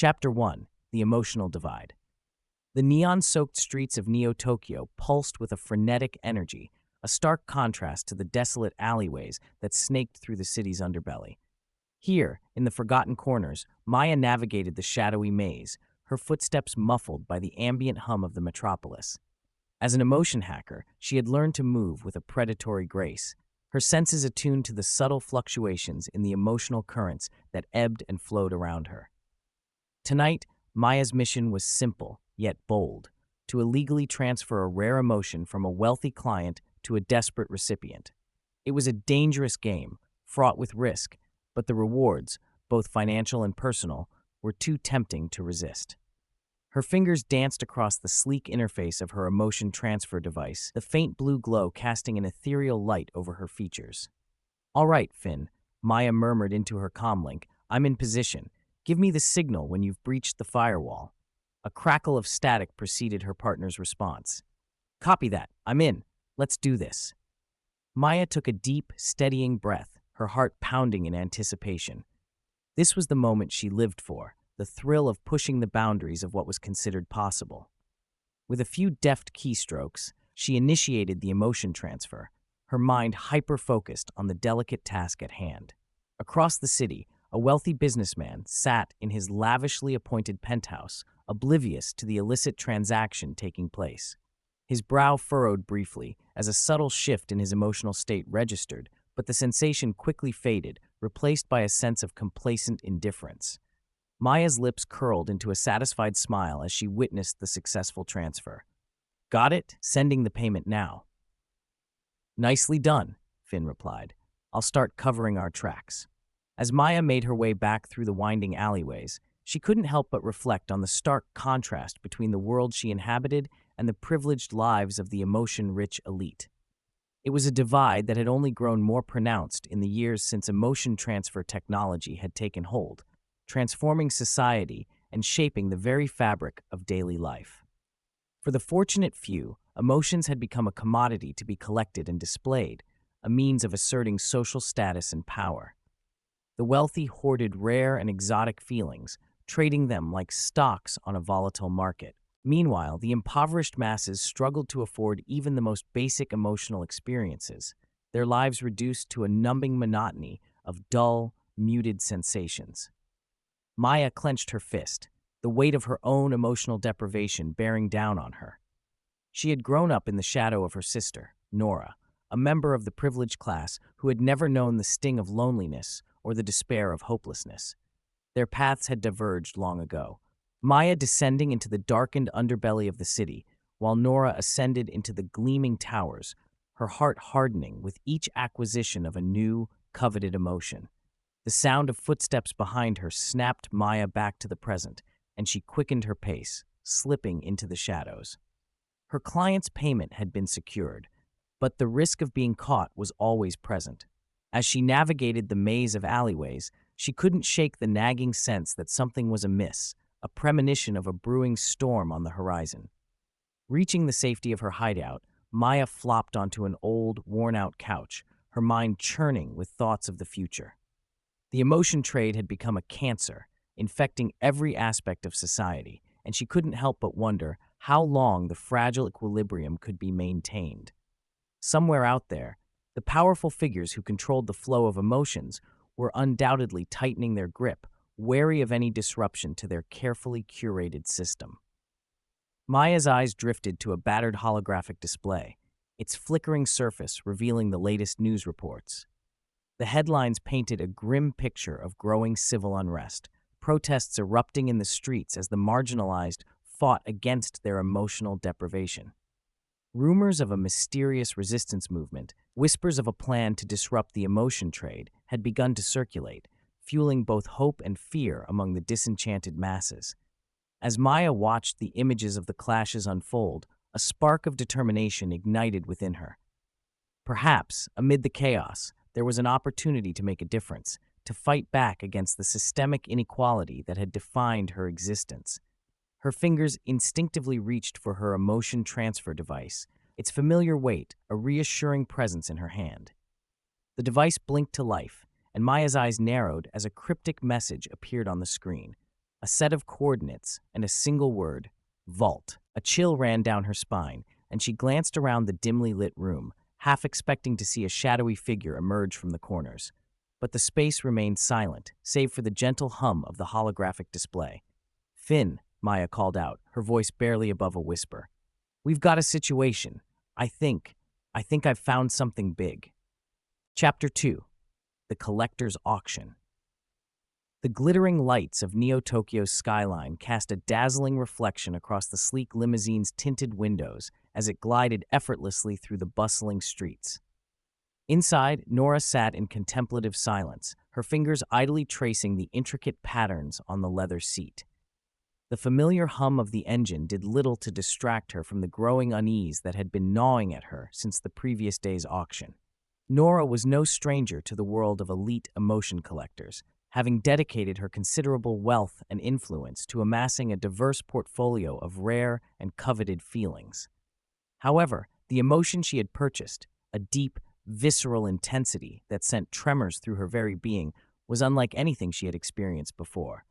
Chapter 1: The Emotional Divide. The neon-soaked streets of Neo-Tokyo pulsed with a frenetic energy, a stark contrast to the desolate alleyways that snaked through the city's underbelly. Here, in the forgotten corners, Maya navigated the shadowy maze, her footsteps muffled by the ambient hum of the metropolis. As an emotion hacker, she had learned to move with a predatory grace, her senses attuned to the subtle fluctuations in the emotional currents that ebbed and flowed around her. Tonight, Maya's mission was simple, yet bold, to illegally transfer a rare emotion from a wealthy client to a desperate recipient. It was a dangerous game, fraught with risk, but the rewards, both financial and personal, were too tempting to resist. Her fingers danced across the sleek interface of her emotion transfer device, the faint blue glow casting an ethereal light over her features. "All right, Finn," Maya murmured into her comlink. "I'm in position. Give me the signal when you've breached the firewall." A crackle of static preceded her partner's response. "Copy that. I'm in. Let's do this." Maya took a deep, steadying breath, her heart pounding in anticipation. This was the moment she lived for, the thrill of pushing the boundaries of what was considered possible. With a few deft keystrokes, she initiated the emotion transfer, her mind hyper-focused on the delicate task at hand. Across the city, a wealthy businessman sat in his lavishly appointed penthouse, oblivious to the illicit transaction taking place. His brow furrowed briefly as a subtle shift in his emotional state registered, but the sensation quickly faded, replaced by a sense of complacent indifference. Maya's lips curled into a satisfied smile as she witnessed the successful transfer. "Got it? Sending the payment now." "Nicely done," Finn replied. "I'll start covering our tracks." As Maya made her way back through the winding alleyways, she couldn't help but reflect on the stark contrast between the world she inhabited and the privileged lives of the emotion-rich elite. It was a divide that had only grown more pronounced in the years since emotion transfer technology had taken hold, transforming society and shaping the very fabric of daily life. For the fortunate few, emotions had become a commodity to be collected and displayed, a means of asserting social status and power. The wealthy hoarded rare and exotic feelings, trading them like stocks on a volatile market. Meanwhile, the impoverished masses struggled to afford even the most basic emotional experiences, their lives reduced to a numbing monotony of dull, muted sensations. Maya clenched her fist, the weight of her own emotional deprivation bearing down on her. She had grown up in the shadow of her sister, Nora, a member of the privileged class who had never known the sting of loneliness or the despair of hopelessness. Their paths had diverged long ago, Maya descending into the darkened underbelly of the city, while Nora ascended into the gleaming towers, her heart hardening with each acquisition of a new, coveted emotion. The sound of footsteps behind her snapped Maya back to the present, and she quickened her pace, slipping into the shadows. Her client's payment had been secured, but the risk of being caught was always present. As she navigated the maze of alleyways, she couldn't shake the nagging sense that something was amiss, a premonition of a brewing storm on the horizon. Reaching the safety of her hideout, Maya flopped onto an old, worn-out couch, her mind churning with thoughts of the future. The emotion trade had become a cancer, infecting every aspect of society, and she couldn't help but wonder how long the fragile equilibrium could be maintained. Somewhere out there, the powerful figures who controlled the flow of emotions were undoubtedly tightening their grip, wary of any disruption to their carefully curated system. Maya's eyes drifted to a battered holographic display, its flickering surface revealing the latest news reports. The headlines painted a grim picture of growing civil unrest, protests erupting in the streets as the marginalized fought against their emotional deprivation. Rumors of a mysterious resistance movement, whispers of a plan to disrupt the emotion trade, had begun to circulate, fueling both hope and fear among the disenchanted masses. As Maya watched the images of the clashes unfold, a spark of determination ignited within her. Perhaps, amid the chaos, there was an opportunity to make a difference, to fight back against the systemic inequality that had defined her existence. Her fingers instinctively reached for her emotion transfer device, its familiar weight a reassuring presence in her hand. The device blinked to life, and Maya's eyes narrowed as a cryptic message appeared on the screen. a set of coordinates, and a single word, vault. A chill ran down her spine, and she glanced around the dimly lit room, half expecting to see a shadowy figure emerge from the corners. But the space remained silent, save for the gentle hum of the holographic display. "Finn," Maya called out, her voice barely above a whisper. "We've got a situation. I think I've found something big." Chapter 2. The Collector's Auction. The glittering lights of Neo-Tokyo's skyline cast a dazzling reflection across the sleek limousine's tinted windows as it glided effortlessly through the bustling streets. Inside, Nora sat in contemplative silence, her fingers idly tracing the intricate patterns on the leather seat. The familiar hum of the engine did little to distract her from the growing unease that had been gnawing at her since the previous day's auction. Nora was no stranger to the world of elite emotion collectors, having dedicated her considerable wealth and influence to amassing a diverse portfolio of rare and coveted feelings. However, the emotion she had purchased, a deep, visceral intensity that sent tremors through her very being, was unlike anything she had experienced before.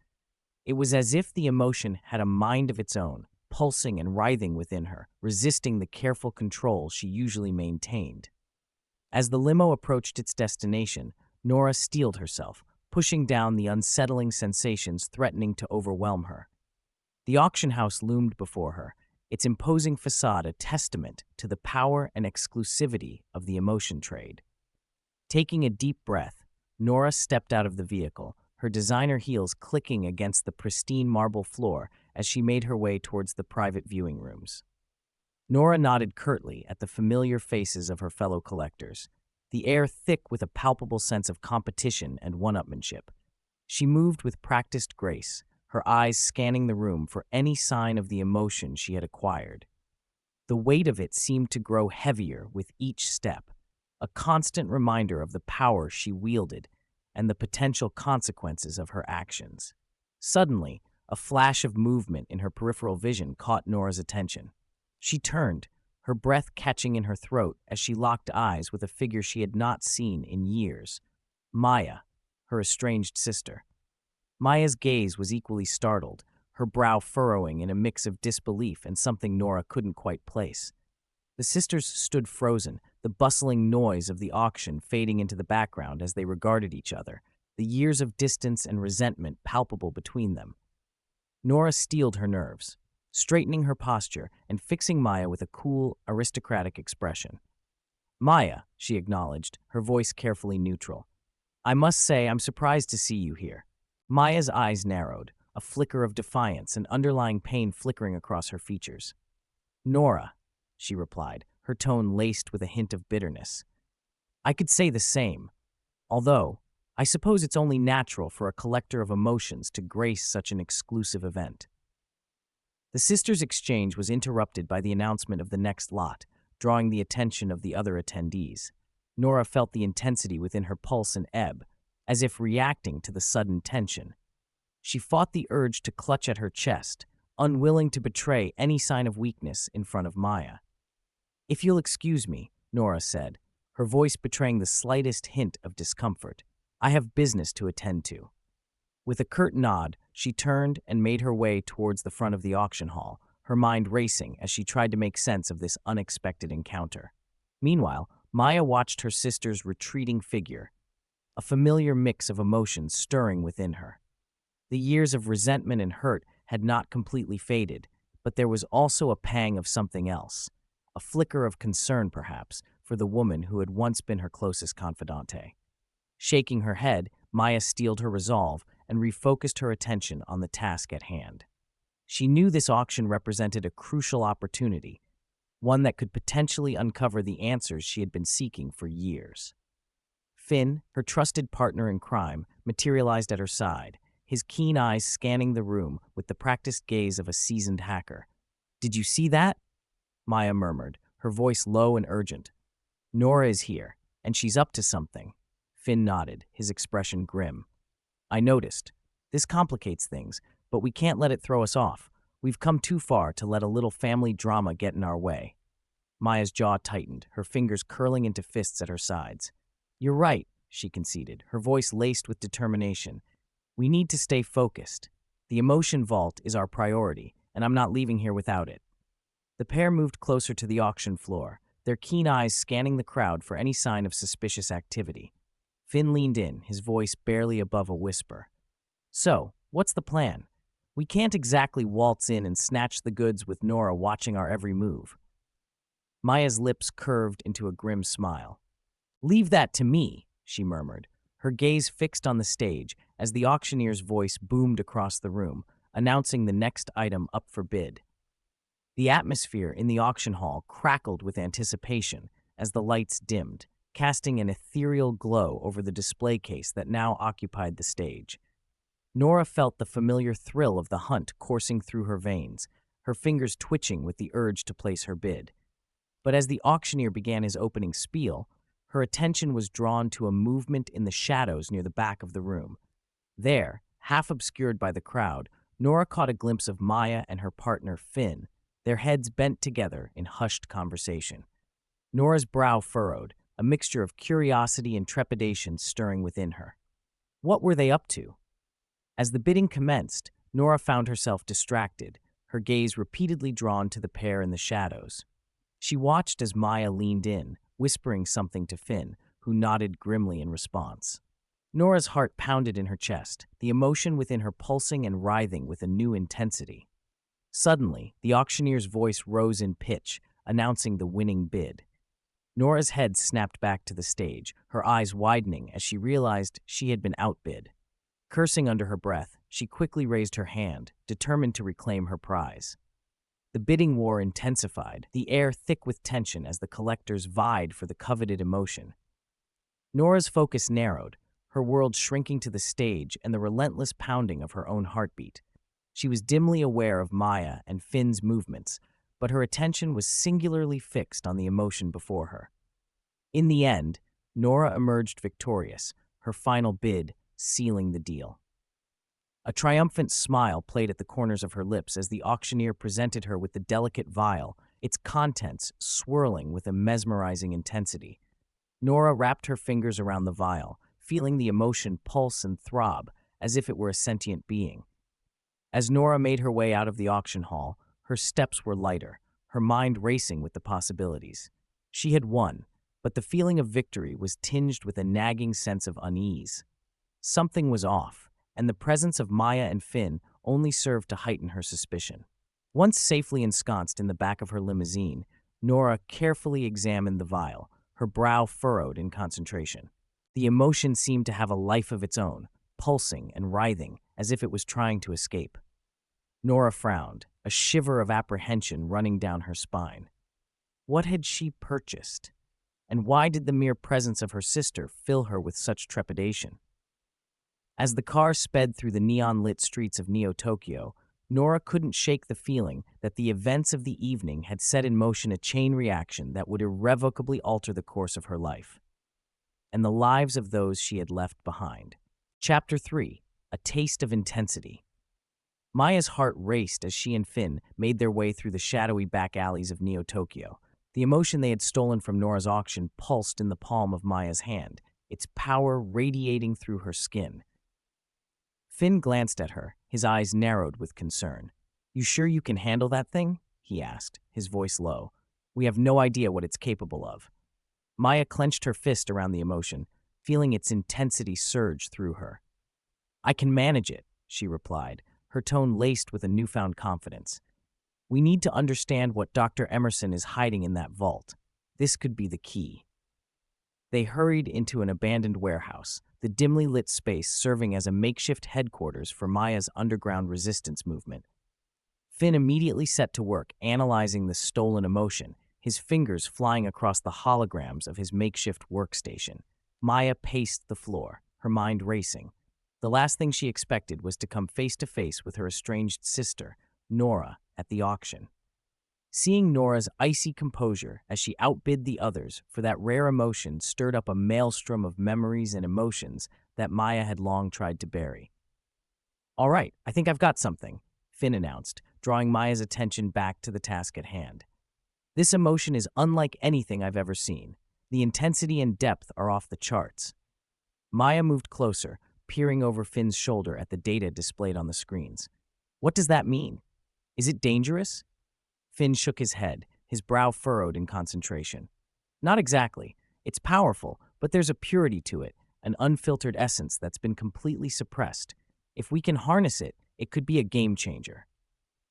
It was as if the emotion had a mind of its own, pulsing and writhing within her, resisting the careful control she usually maintained. As the limo approached its destination, Nora steeled herself, pushing down the unsettling sensations threatening to overwhelm her. The auction house loomed before her, its imposing facade a testament to the power and exclusivity of the emotion trade. Taking a deep breath, Nora stepped out of the vehicle, her designer heels clicking against the pristine marble floor as she made her way towards the private viewing rooms. Nora nodded curtly at the familiar faces of her fellow collectors, the air thick with a palpable sense of competition and one-upmanship. She moved with practiced grace, her eyes scanning the room for any sign of the emotion she had acquired. The weight of it seemed to grow heavier with each step, a constant reminder of the power she wielded and the potential consequences of her actions. Suddenly, a flash of movement in her peripheral vision caught Nora's attention. She turned, her breath catching in her throat as she locked eyes with a figure she had not seen in years. Maya, her estranged sister. Maya's gaze was equally startled, her brow furrowing in a mix of disbelief and something Nora couldn't quite place. The sisters stood frozen, the bustling noise of the auction fading into the background as they regarded each other, the years of distance and resentment palpable between them. Nora steeled her nerves, straightening her posture and fixing Maya with a cool, aristocratic expression. "Maya," she acknowledged, her voice carefully neutral. "I must say I'm surprised to see you here." Maya's eyes narrowed, a flicker of defiance and underlying pain flickering across her features. "Nora," she replied, her tone laced with a hint of bitterness. "I could say the same, although I suppose it's only natural for a collector of emotions to grace such an exclusive event." The sisters' exchange was interrupted by the announcement of the next lot, drawing the attention of the other attendees. Nora felt the intensity within her pulse and ebb, as if reacting to the sudden tension. She fought the urge to clutch at her chest, unwilling to betray any sign of weakness in front of Maya. "If you'll excuse me," Nora said, her voice betraying the slightest hint of discomfort, "I have business to attend to." With a curt nod, she turned and made her way towards the front of the auction hall, her mind racing as she tried to make sense of this unexpected encounter. Meanwhile, Maya watched her sister's retreating figure, a familiar mix of emotions stirring within her. The years of resentment and hurt had not completely faded, but there was also a pang of something else, a flicker of concern perhaps, for the woman who had once been her closest confidante. Shaking her head, Maya steeled her resolve and refocused her attention on the task at hand. She knew this auction represented a crucial opportunity, one that could potentially uncover the answers she had been seeking for years. Finn, her trusted partner in crime, materialized at her side, his keen eyes scanning the room with the practiced gaze of a seasoned hacker. "Did you see that?" Maya murmured, her voice low and urgent. "Nora is here, and she's up to something." Finn nodded, his expression grim. "I noticed. This complicates things, but we can't let it throw us off. We've come too far to let a little family drama get in our way." Maya's jaw tightened, her fingers curling into fists at her sides. "You're right," she conceded, her voice laced with determination. "We need to stay focused. The emotion vault is our priority, and I'm not leaving here without it. The pair moved closer to the auction floor, their keen eyes scanning the crowd for any sign of suspicious activity. Finn leaned in, his voice barely above a whisper. So, what's the plan? We can't exactly waltz in and snatch the goods with Nora watching our every move. Maya's lips curved into a grim smile. Leave that to me, she murmured, her gaze fixed on the stage as the auctioneer's voice boomed across the room, announcing the next item up for bid. The atmosphere in the auction hall crackled with anticipation as the lights dimmed, casting an ethereal glow over the display case that now occupied the stage. Nora felt the familiar thrill of the hunt coursing through her veins, her fingers twitching with the urge to place her bid. But as the auctioneer began his opening spiel, her attention was drawn to a movement in the shadows near the back of the room. There, half obscured by the crowd, Nora caught a glimpse of Maya and her partner Finn, their heads bent together in hushed conversation. Nora's brow furrowed, a mixture of curiosity and trepidation stirring within her. What were they up to? As the bidding commenced, Nora found herself distracted, her gaze repeatedly drawn to the pair in the shadows. She watched as Maya leaned in, whispering something to Finn, who nodded grimly in response. Nora's heart pounded in her chest, the emotion within her pulsing and writhing with a new intensity. Suddenly, the auctioneer's voice rose in pitch, announcing the winning bid. Nora's head snapped back to the stage, her eyes widening as she realized she had been outbid. Cursing under her breath, she quickly raised her hand, determined to reclaim her prize. The bidding war intensified, the air thick with tension as the collectors vied for the coveted emotion. Nora's focus narrowed, her world shrinking to the stage and the relentless pounding of her own heartbeat. She was dimly aware of Maya and Finn's movements, but her attention was singularly fixed on the emotion before her. In the end, Nora emerged victorious, her final bid sealing the deal. A triumphant smile played at the corners of her lips as the auctioneer presented her with the delicate vial, its contents swirling with a mesmerizing intensity. Nora wrapped her fingers around the vial, feeling the emotion pulse and throb as if it were a sentient being. As Nora made her way out of the auction hall, her steps were lighter, her mind racing with the possibilities. She had won, but the feeling of victory was tinged with a nagging sense of unease. Something was off, and the presence of Maya and Finn only served to heighten her suspicion. Once safely ensconced in the back of her limousine, Nora carefully examined the vial, her brow furrowed in concentration. The emotion seemed to have a life of its own, pulsing and writhing as if it was trying to escape. Nora frowned, a shiver of apprehension running down her spine. What had she purchased? And why did the mere presence of her sister fill her with such trepidation? As the car sped through the neon-lit streets of Neo-Tokyo, Nora couldn't shake the feeling that the events of the evening had set in motion a chain reaction that would irrevocably alter the course of her life and the lives of those she had left behind. Chapter 3: A Taste of Intensity. Maya's heart raced as she and Finn made their way through the shadowy back alleys of Neo-Tokyo. The emotion they had stolen from Nora's auction pulsed in the palm of Maya's hand, its power radiating through her skin. Finn glanced at her, his eyes narrowed with concern. "You sure you can handle that thing?" he asked, his voice low. "We have no idea what it's capable of." Maya clenched her fist around the emotion, feeling its intensity surge through her. "I can manage it," she replied, her tone laced with a newfound confidence. "We need to understand what Dr. Emerson is hiding in that vault. This could be the key." They hurried into an abandoned warehouse, the dimly lit space serving as a makeshift headquarters for Maya's underground resistance movement. Finn immediately set to work analyzing the stolen emotion, his fingers flying across the holograms of his makeshift workstation. Maya paced the floor, her mind racing. The last thing she expected was to come face to face with her estranged sister, Nora, at the auction. Seeing Nora's icy composure as she outbid the others for that rare emotion stirred up a maelstrom of memories and emotions that Maya had long tried to bury. "All right, I think I've got something," Finn announced, drawing Maya's attention back to the task at hand. "This emotion is unlike anything I've ever seen. The intensity and depth are off the charts." Maya moved closer, peering over Finn's shoulder at the data displayed on the screens. What does that mean? Is it dangerous? Finn shook his head, his brow furrowed in concentration. Not exactly. It's powerful, but there's a purity to it, an unfiltered essence that's been completely suppressed. If we can harness it, it could be a game changer.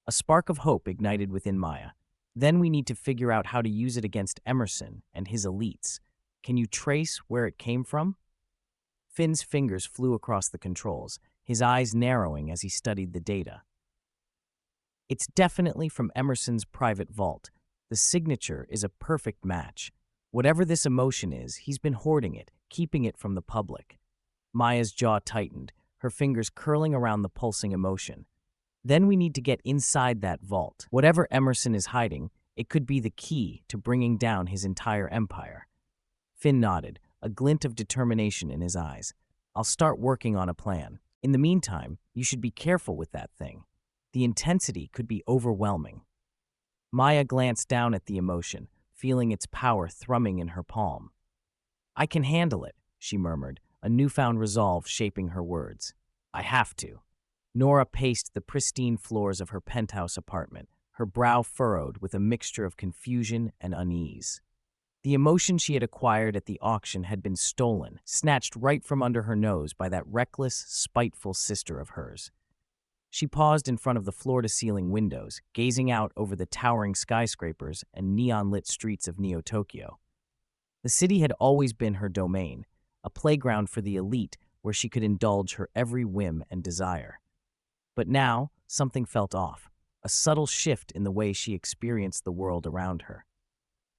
A spark of hope ignited within Maya. Then we need to figure out how to use it against Emerson and his elites. Can you trace where it came from? Finn's fingers flew across the controls, his eyes narrowing as he studied the data. It's definitely from Emerson's private vault. The signature is a perfect match. Whatever this emotion is, he's been hoarding it, keeping it from the public. Maya's jaw tightened, her fingers curling around the pulsing emotion. Then we need to get inside that vault. Whatever Emerson is hiding, it could be the key to bringing down his entire empire. Finn nodded, a glint of determination in his eyes. I'll start working on a plan. In the meantime, you should be careful with that thing. The intensity could be overwhelming. Maya glanced down at the emotion, feeling its power thrumming in her palm. I can handle it, she murmured, a newfound resolve shaping her words. I have to. Nora paced the pristine floors of her penthouse apartment, her brow furrowed with a mixture of confusion and unease. The emotion she had acquired at the auction had been stolen, snatched right from under her nose by that reckless, spiteful sister of hers. She paused in front of the floor-to-ceiling windows, gazing out over the towering skyscrapers and neon-lit streets of Neo-Tokyo. The city had always been her domain, a playground for the elite where she could indulge her every whim and desire. But now, something felt off, a subtle shift in the way she experienced the world around her.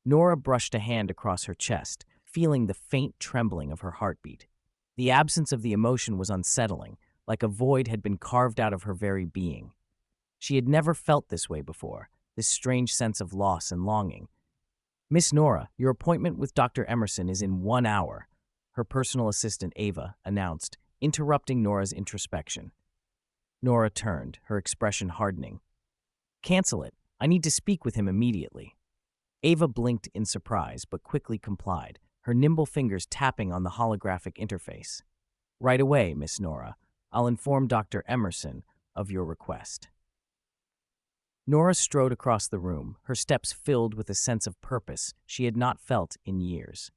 Nora brushed a hand across her chest, feeling the faint trembling of her heartbeat. The absence of the emotion was unsettling, like a void had been carved out of her very being. She had never felt this way before, this strange sense of loss and longing. Miss Nora, your appointment with Dr. Emerson is in 1 hour, her personal assistant Ava announced, interrupting Nora's introspection. Nora turned, her expression hardening. Cancel it. I need to speak with him immediately. Ava blinked in surprise, but quickly complied, her nimble fingers tapping on the holographic interface. Right away, Miss Nora. I'll inform Dr. Emerson of your request. Nora strode across the room, her steps filled with a sense of purpose she had not felt in years.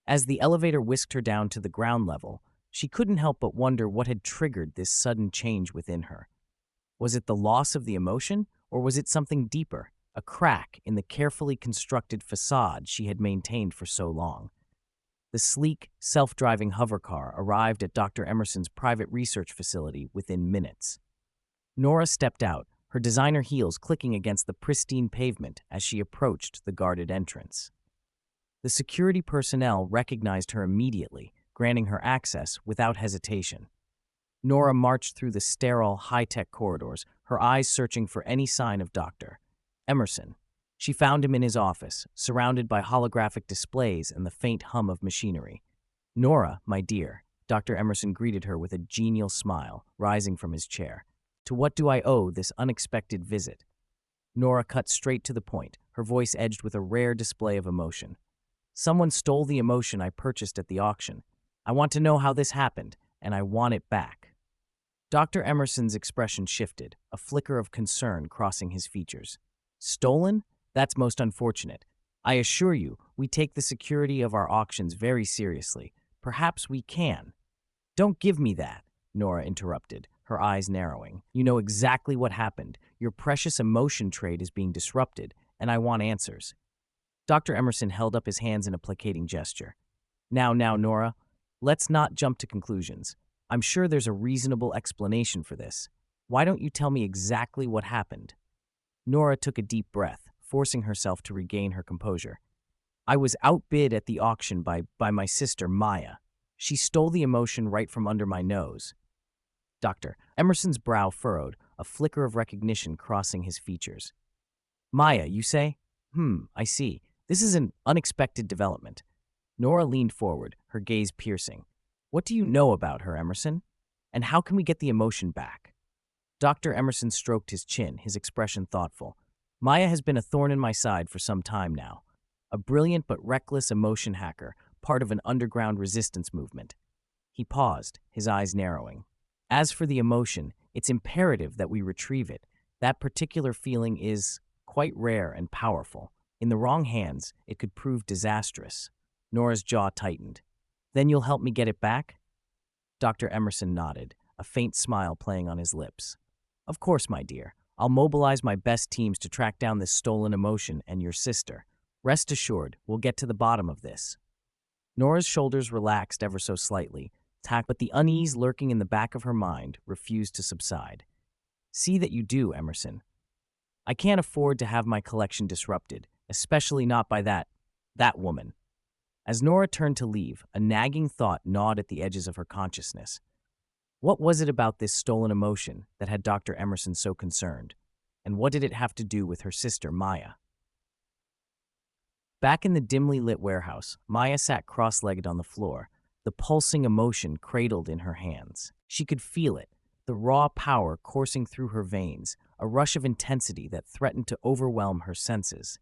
As the elevator whisked her down to the ground level, she couldn't help but wonder what had triggered this sudden change within her. Was it the loss of the emotion, or was it something deeper, a crack in the carefully constructed facade she had maintained for so long? The sleek, self-driving hovercar arrived at Dr. Emerson's private research facility within minutes. Nora stepped out, her designer heels clicking against the pristine pavement as she approached the guarded entrance. The security personnel recognized her immediately, granting her access without hesitation. Nora marched through the sterile, high-tech corridors, her eyes searching for any sign of Dr. Emerson. She found him in his office, surrounded by holographic displays and the faint hum of machinery. Nora, my dear, Dr. Emerson greeted her with a genial smile, rising from his chair. To what do I owe this unexpected visit? Nora cut straight to the point, her voice edged with a rare display of emotion. Someone stole the emotion I purchased at the auction. I want to know how this happened, and I want it back. Dr. Emerson's expression shifted, a flicker of concern crossing his features. Stolen? That's most unfortunate. I assure you, we take the security of our auctions very seriously. Perhaps we can. Don't give me that, Nora interrupted, her eyes narrowing. You know exactly what happened. Your precious emotion trade is being disrupted, and I want answers. Dr. Emerson held up his hands in a placating gesture. Now, Nora, let's not jump to conclusions. I'm sure there's a reasonable explanation for this. Why don't you tell me exactly what happened? Nora took a deep breath, forcing herself to regain her composure. I was outbid at the auction by my sister, Maya. She stole the emotion right from under my nose. Dr. Emerson's brow furrowed, a flicker of recognition crossing his features. Maya, you say? I see. This is an unexpected development. Nora leaned forward, her gaze piercing. What do you know about her, Emerson? And how can we get the emotion back? Dr. Emerson stroked his chin, his expression thoughtful. Maya has been a thorn in my side for some time now. A brilliant but reckless emotion hacker, part of an underground resistance movement. He paused, his eyes narrowing. As for the emotion, it's imperative that we retrieve it. That particular feeling is quite rare and powerful. In the wrong hands, it could prove disastrous. Nora's jaw tightened. Then you'll help me get it back? Dr. Emerson nodded, a faint smile playing on his lips. Of course, my dear. I'll mobilize my best teams to track down this stolen emotion and your sister. Rest assured, we'll get to the bottom of this. Nora's shoulders relaxed ever so slightly, but the unease lurking in the back of her mind refused to subside. See that you do, Emerson. I can't afford to have my collection disrupted, especially not by that woman. As Nora turned to leave, a nagging thought gnawed at the edges of her consciousness. What was it about this stolen emotion that had Dr. Emerson so concerned? And what did it have to do with her sister, Maya? Back in the dimly lit warehouse, Maya sat cross-legged on the floor, the pulsing emotion cradled in her hands. She could feel it, the raw power coursing through her veins, a rush of intensity that threatened to overwhelm her senses.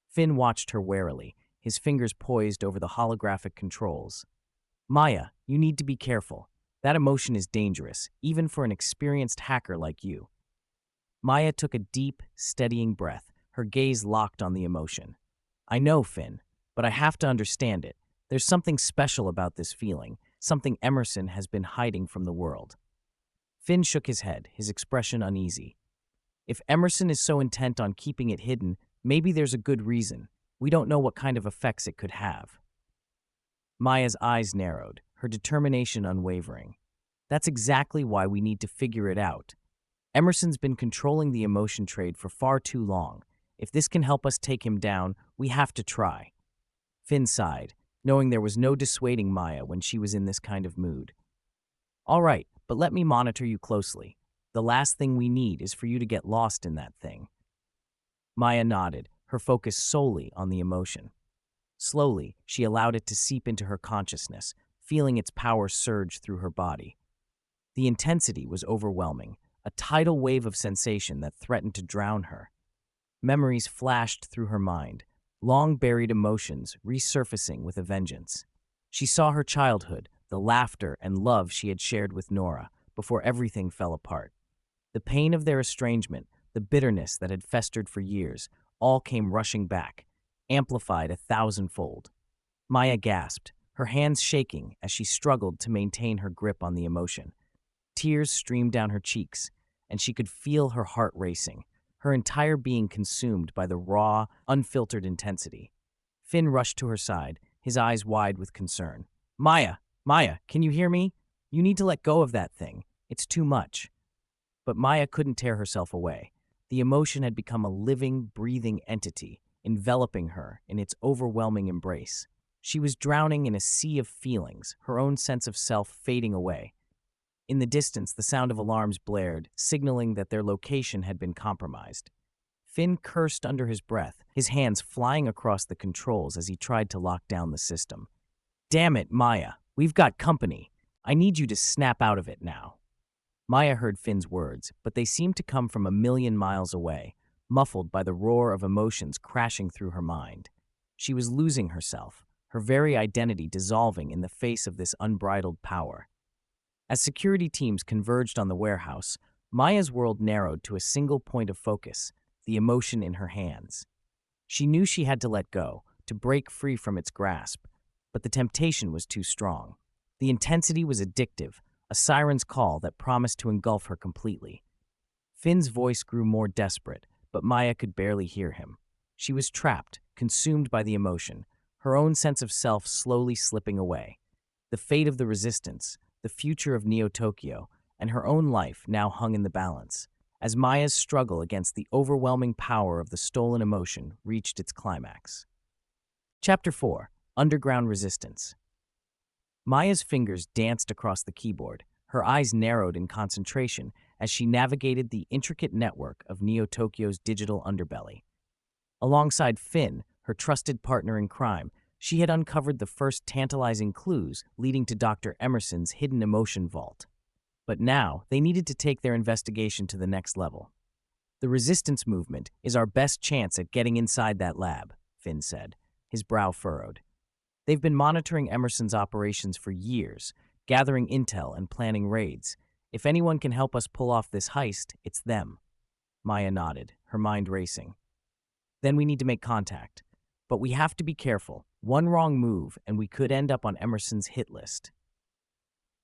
Finn watched her warily, his fingers poised over the holographic controls. Maya, you need to be careful. That emotion is dangerous, even for an experienced hacker like you. Maya took a deep, steadying breath, her gaze locked on the emotion. I know, Finn, but I have to understand it. There's something special about this feeling, something Emerson has been hiding from the world. Finn shook his head, his expression uneasy. If Emerson is so intent on keeping it hidden, maybe there's a good reason. We don't know what kind of effects it could have. Maya's eyes narrowed, her determination unwavering. That's exactly why we need to figure it out. Emerson's been controlling the emotion trade for far too long. If this can help us take him down, we have to try. Finn sighed, knowing there was no dissuading Maya when she was in this kind of mood. All right, but let me monitor you closely. The last thing we need is for you to get lost in that thing. Maya nodded, her focus solely on the emotion. Slowly, she allowed it to seep into her consciousness, feeling its power surge through her body. The intensity was overwhelming, a tidal wave of sensation that threatened to drown her. Memories flashed through her mind, long-buried emotions resurfacing with a vengeance. She saw her childhood, the laughter and love she had shared with Nora, before everything fell apart. The pain of their estrangement, the bitterness that had festered for years, all came rushing back, amplified 1,000-fold. Maya gasped, her hands shaking as she struggled to maintain her grip on the emotion. Tears streamed down her cheeks, and she could feel her heart racing, her entire being consumed by the raw, unfiltered intensity. Finn rushed to her side, his eyes wide with concern. Maya, can you hear me? You need to let go of that thing. It's too much. But Maya couldn't tear herself away. The emotion had become a living, breathing entity, enveloping her in its overwhelming embrace. She was drowning in a sea of feelings, her own sense of self fading away. In the distance, the sound of alarms blared, signaling that their location had been compromised. Finn cursed under his breath, his hands flying across the controls as he tried to lock down the system. Damn it, Maya, we've got company. I need you to snap out of it now. Maya heard Finn's words, but they seemed to come from a million miles away, muffled by the roar of emotions crashing through her mind. She was losing herself, her very identity dissolving in the face of this unbridled power. As security teams converged on the warehouse, Maya's world narrowed to a single point of focus, the emotion in her hands. She knew she had to let go, to break free from its grasp, but the temptation was too strong. The intensity was addictive, a siren's call that promised to engulf her completely. Finn's voice grew more desperate, but Maya could barely hear him. She was trapped, consumed by the emotion, her own sense of self slowly slipping away. The fate of the resistance, the future of Neo-Tokyo, and her own life now hung in the balance, as Maya's struggle against the overwhelming power of the stolen emotion reached its climax. Chapter 4: Underground Resistance. Maya's fingers danced across the keyboard, her eyes narrowed in concentration as she navigated the intricate network of Neo-Tokyo's digital underbelly. Alongside Finn, her trusted partner in crime, she had uncovered the first tantalizing clues leading to Dr. Emerson's hidden emotion vault. But now, they needed to take their investigation to the next level. The resistance movement is our best chance at getting inside that lab, Finn said, his brow furrowed. They've been monitoring Emerson's operations for years, gathering intel and planning raids. If anyone can help us pull off this heist, it's them. Maya nodded, her mind racing. Then we need to make contact. But we have to be careful. One wrong move, and we could end up on Emerson's hit list.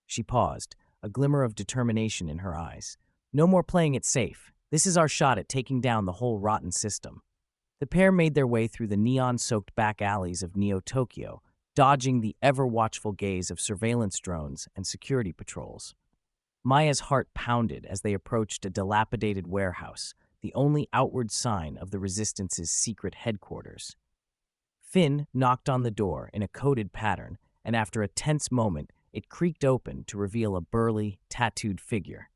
She paused, a glimmer of determination in her eyes. No more playing it safe. This is our shot at taking down the whole rotten system. The pair made their way through the neon-soaked back alleys of Neo-Tokyo, dodging the ever-watchful gaze of surveillance drones and security patrols. Maya's heart pounded as they approached a dilapidated warehouse, the only outward sign of the Resistance's secret headquarters. Finn knocked on the door in a coded pattern, and after a tense moment, it creaked open to reveal a burly, tattooed figure.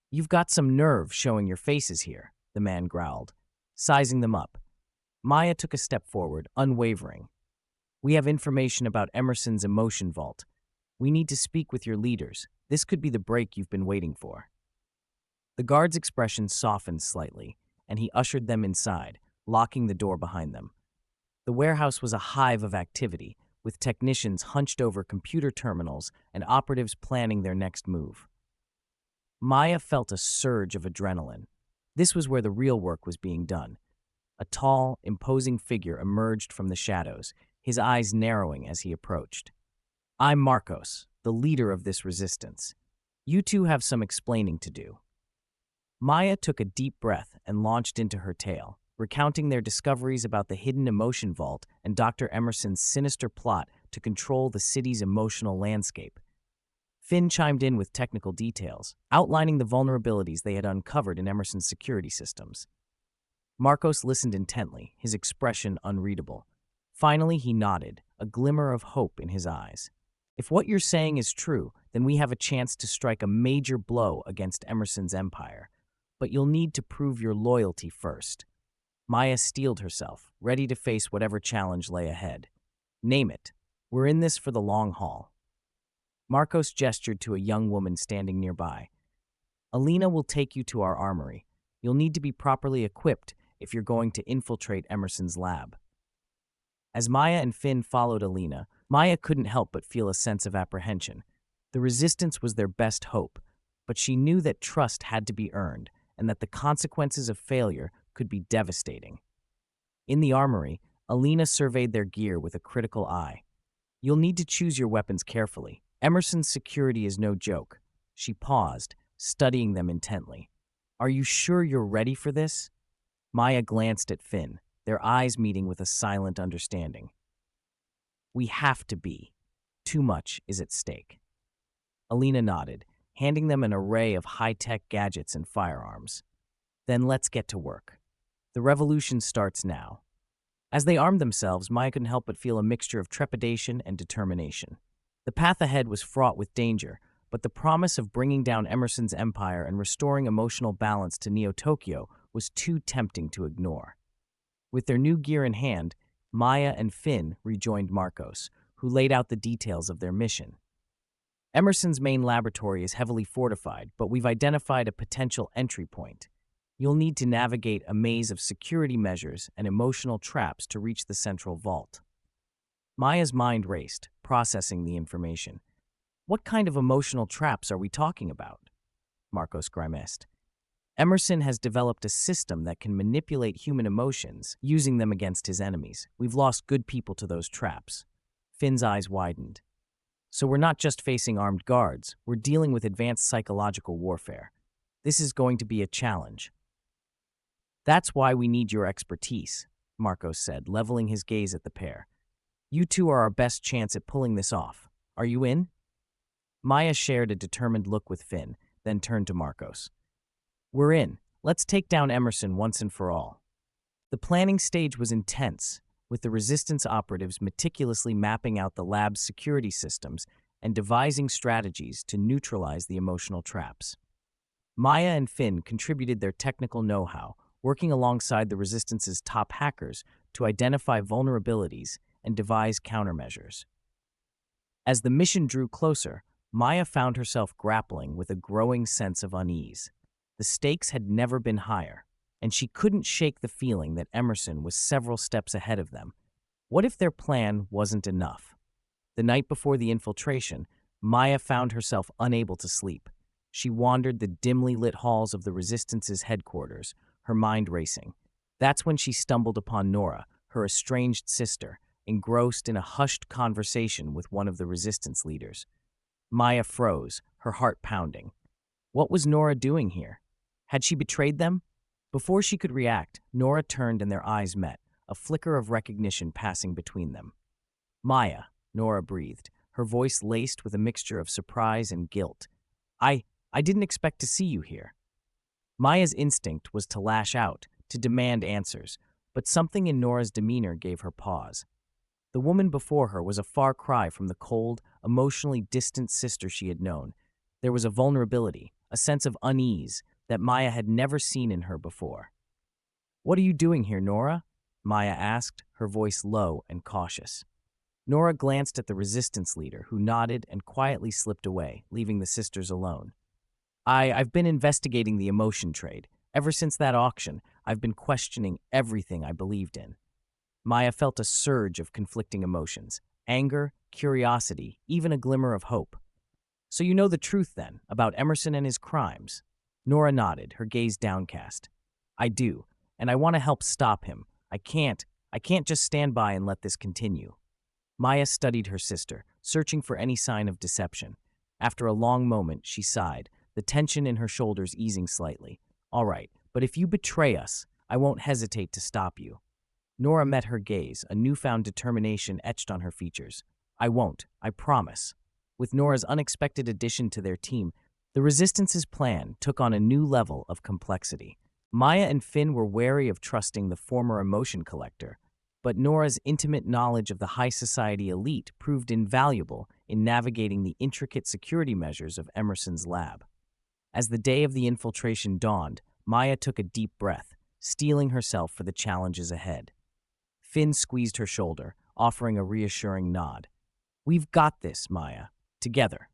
"You've got some nerve showing your faces here," the man growled, sizing them up. Maya took a step forward, unwavering. "We have information about Emerson's emotion vault. We need to speak with your leaders. This could be the break you've been waiting for." The guard's expression softened slightly, and he ushered them inside, locking the door behind them. The warehouse was a hive of activity, with technicians hunched over computer terminals and operatives planning their next move. Maya felt a surge of adrenaline. This was where the real work was being done. A tall, imposing figure emerged from the shadows, his eyes narrowing as he approached. "I'm Marcos, the leader of this resistance. You two have some explaining to do." Maya took a deep breath and launched into her tale, recounting their discoveries about the hidden emotion vault and Dr. Emerson's sinister plot to control the city's emotional landscape. Finn chimed in with technical details, outlining the vulnerabilities they had uncovered in Emerson's security systems. Marcos listened intently, his expression unreadable. Finally, he nodded, a glimmer of hope in his eyes. "If what you're saying is true, then we have a chance to strike a major blow against Emerson's empire. But you'll need to prove your loyalty first." Maya steeled herself, ready to face whatever challenge lay ahead. "Name it. We're in this for the long haul." Marcos gestured to a young woman standing nearby. "Alina will take you to our armory. You'll need to be properly equipped if you're going to infiltrate Emerson's lab." As Maya and Finn followed Alina, Maya couldn't help but feel a sense of apprehension. The resistance was their best hope, but she knew that trust had to be earned and that the consequences of failure could be devastating. In the armory, Alina surveyed their gear with a critical eye. "You'll need to choose your weapons carefully. Emerson's security is no joke." She paused, studying them intently. "Are you sure you're ready for this?" Maya glanced at Finn, their eyes meeting with a silent understanding. "We have to be. Too much is at stake." Alina nodded, handing them an array of high-tech gadgets and firearms. "Then let's get to work. The revolution starts now." As they armed themselves, Maya couldn't help but feel a mixture of trepidation and determination. The path ahead was fraught with danger, but the promise of bringing down Emerson's empire and restoring emotional balance to Neo-Tokyo was too tempting to ignore. With their new gear in hand, Maya and Finn rejoined Marcos, who laid out the details of their mission. "Emerson's main laboratory is heavily fortified, but we've identified a potential entry point. You'll need to navigate a maze of security measures and emotional traps to reach the central vault." Maya's mind raced, processing the information. "What kind of emotional traps are we talking about?" Marcos grimaced. "Emerson has developed a system that can manipulate human emotions, using them against his enemies. We've lost good people to those traps." Finn's eyes widened. "So we're not just facing armed guards, we're dealing with advanced psychological warfare. This is going to be a challenge." "That's why we need your expertise," Marcos said, leveling his gaze at the pair. "You two are our best chance at pulling this off. Are you in?" Maya shared a determined look with Finn, then turned to Marcos. "We're in. Let's take down Emerson once and for all." The planning stage was intense, with the resistance operatives meticulously mapping out the lab's security systems and devising strategies to neutralize the emotional traps. Maya and Finn contributed their technical know-how, working alongside the Resistance's top hackers to identify vulnerabilities and devise countermeasures. As the mission drew closer, Maya found herself grappling with a growing sense of unease. The stakes had never been higher, and she couldn't shake the feeling that Emerson was several steps ahead of them. What if their plan wasn't enough? The night before the infiltration, Maya found herself unable to sleep. She wandered the dimly lit halls of the Resistance's headquarters, her mind racing. That's when she stumbled upon Nora, her estranged sister, engrossed in a hushed conversation with one of the Resistance leaders. Maya froze, her heart pounding. What was Nora doing here? Had she betrayed them? Before she could react, Nora turned and their eyes met, a flicker of recognition passing between them. Maya, Nora breathed, her voice laced with a mixture of surprise and guilt. I didn't expect to see you here. Maya's instinct was to lash out, to demand answers, but something in Nora's demeanor gave her pause. The woman before her was a far cry from the cold, emotionally distant sister she had known. There was a vulnerability, a sense of unease that Maya had never seen in her before. "What are you doing here, Nora?" Maya asked, her voice low and cautious. Nora glanced at the Resistance leader, who nodded and quietly slipped away, leaving the sisters alone. I've been investigating the emotion trade. Ever since that auction, I've been questioning everything I believed in. Maya felt a surge of conflicting emotions, anger, curiosity, even a glimmer of hope. "So you know the truth, then, about Emerson and his crimes?" Nora nodded, her gaze downcast. "I do, and I want to help stop him. I can't just stand by and let this continue." Maya studied her sister, searching for any sign of deception. After a long moment, she sighed, the tension in her shoulders easing slightly. "All right, but if you betray us, I won't hesitate to stop you." Nora met her gaze, a newfound determination etched on her features. "I won't, I promise." With Nora's unexpected addition to their team, the Resistance's plan took on a new level of complexity. Maya and Finn were wary of trusting the former emotion collector, but Nora's intimate knowledge of the high society elite proved invaluable in navigating the intricate security measures of Emerson's lab. As the day of the infiltration dawned, Maya took a deep breath, steeling herself for the challenges ahead. Finn squeezed her shoulder, offering a reassuring nod. "We've got this, Maya. Together."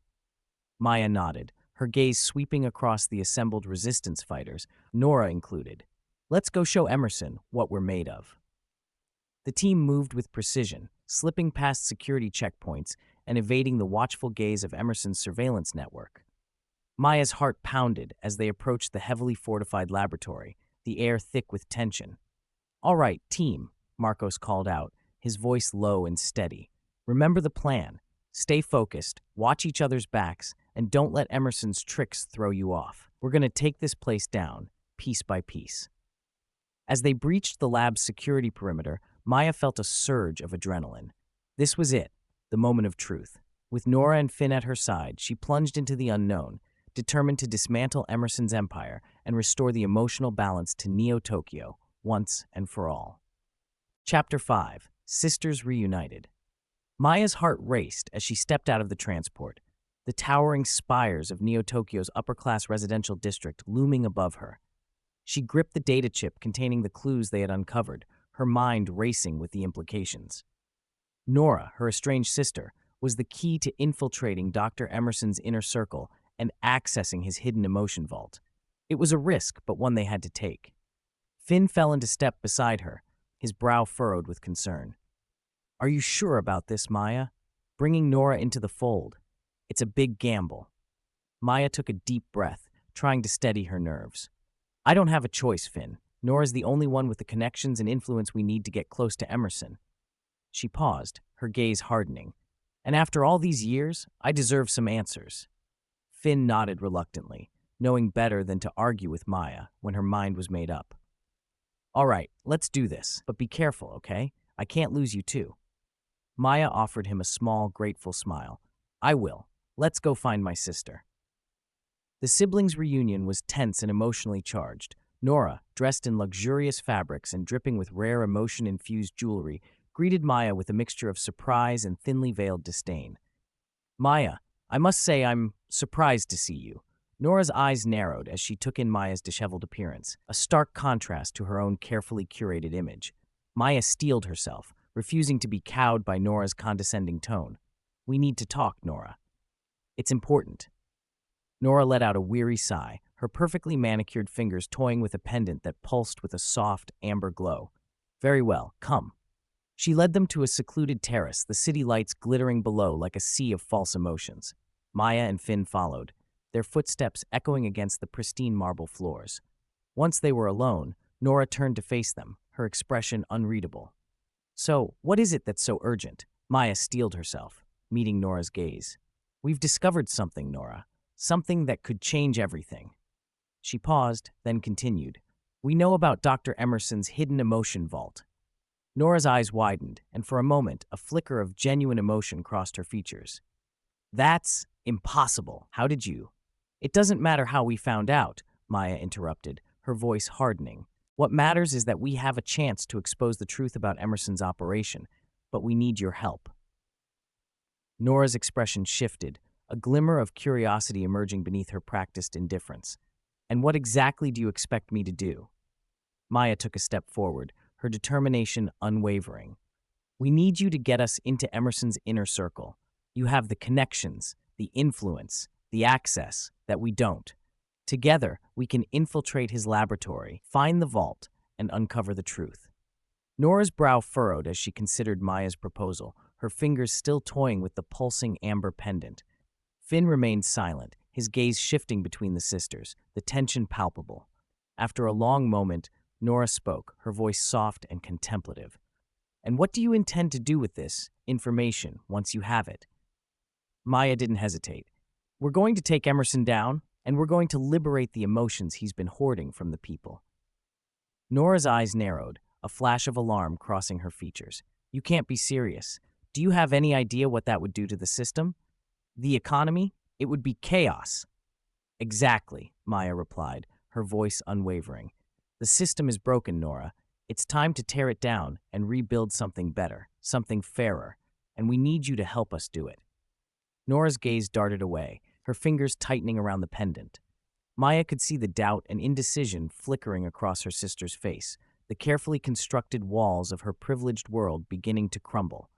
Maya nodded, her gaze sweeping across the assembled Resistance fighters, Nora included. "Let's go show Emerson what we're made of." The team moved with precision, slipping past security checkpoints and evading the watchful gaze of Emerson's surveillance network. Maya's heart pounded as they approached the heavily fortified laboratory, the air thick with tension. "All right, team," Marcos called out, his voice low and steady. "Remember the plan. Stay focused, watch each other's backs, and don't let Emerson's tricks throw you off. We're going to take this place down, piece by piece." As they breached the lab's security perimeter, Maya felt a surge of adrenaline. This was it, the moment of truth. With Nora and Finn at her side, she plunged into the unknown, determined to dismantle Emerson's empire and restore the emotional balance to Neo-Tokyo, once and for all. Chapter 5. Sisters Reunited. Maya's heart raced as she stepped out of the transport, the towering spires of Neo-Tokyo's upper-class residential district looming above her. She gripped the data chip containing the clues they had uncovered, her mind racing with the implications. Nora, her estranged sister, was the key to infiltrating Dr. Emerson's inner circle and accessing his hidden emotion vault. It was a risk, but one they had to take. Finn fell into step beside her, his brow furrowed with concern. "Are you sure about this, Maya? Bringing Nora into the fold. It's a big gamble." Maya took a deep breath, trying to steady her nerves. "I don't have a choice, Finn. Nora's the only one with the connections and influence we need to get close to Emerson." She paused, her gaze hardening. "And after all these years, I deserve some answers." Finn nodded reluctantly, knowing better than to argue with Maya when her mind was made up. "All right, let's do this, but be careful, okay? I can't lose you too." Maya offered him a small, grateful smile. "I will. Let's go find my sister." The siblings' reunion was tense and emotionally charged. Nora, dressed in luxurious fabrics and dripping with rare emotion-infused jewelry, greeted Maya with a mixture of surprise and thinly veiled disdain. "Maya, I must say I'm surprised to see you." Nora's eyes narrowed as she took in Maya's disheveled appearance, a stark contrast to her own carefully curated image. Maya steeled herself, refusing to be cowed by Nora's condescending tone. "We need to talk, Nora. It's important." Nora let out a weary sigh, her perfectly manicured fingers toying with a pendant that pulsed with a soft, amber glow. "Very well, come." She led them to a secluded terrace, the city lights glittering below like a sea of false emotions. Maya and Finn followed. their footsteps echoing against the pristine marble floors. Once they were alone, Nora turned to face them, her expression unreadable. "So, what is it that's so urgent?" Maya steeled herself, meeting Nora's gaze. "We've discovered something, Nora. Something that could change everything." She paused, then continued. "We know about Dr. Emerson's hidden emotion vault." Nora's eyes widened, and for a moment, a flicker of genuine emotion crossed her features. "That's impossible. How did you?" "It doesn't matter how we found out," Maya interrupted, her voice hardening. "What matters is that we have a chance to expose the truth about Emerson's operation, but we need your help." Nora's expression shifted, a glimmer of curiosity emerging beneath her practiced indifference. "And what exactly do you expect me to do?" Maya took a step forward, her determination unwavering. "We need you to get us into Emerson's inner circle. You have the connections, the influence, the access that we don't. Together, we can infiltrate his laboratory, find the vault, and uncover the truth." Nora's brow furrowed as she considered Maya's proposal, her fingers still toying with the pulsing amber pendant. Finn remained silent, his gaze shifting between the sisters, the tension palpable. After a long moment, Nora spoke, her voice soft and contemplative. "And what do you intend to do with this information once you have it?" Maya didn't hesitate. "We're going to take Emerson down, and we're going to liberate the emotions he's been hoarding from the people." Nora's eyes narrowed, a flash of alarm crossing her features. "You can't be serious. Do you have any idea what that would do to the system? The economy? It would be chaos." "Exactly," Maya replied, her voice unwavering. "The system is broken, Nora. It's time to tear it down and rebuild something better, something fairer, and we need you to help us do it." Nora's gaze darted away, her fingers tightening around the pendant. Maya could see the doubt and indecision flickering across her sister's face, the carefully constructed walls of her privileged world beginning to crumble.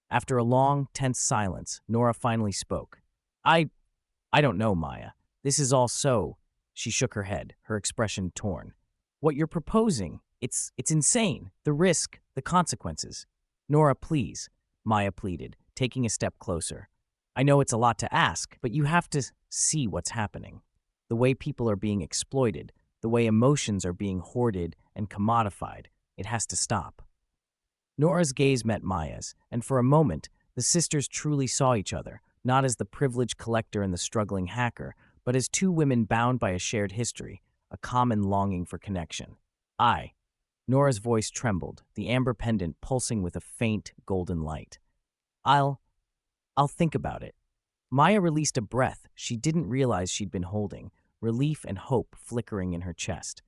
After a long, tense silence, Nora finally spoke. I don't know, Maya. This is all so—" She shook her head, her expression torn. "What you're proposing, it's insane. The risk, the consequences." "Nora, please," Maya pleaded, taking a step closer. "I know it's a lot to ask, but you have to see what's happening. The way people are being exploited, the way emotions are being hoarded and commodified. It has to stop." Nora's gaze met Maya's, and for a moment, the sisters truly saw each other, not as the privileged collector and the struggling hacker, but as two women bound by a shared history, a common longing for connection. Nora's voice trembled, the amber pendant pulsing with a faint, golden light. I'll think about it." Maya released a breath she didn't realize she'd been holding, relief and hope flickering in her chest.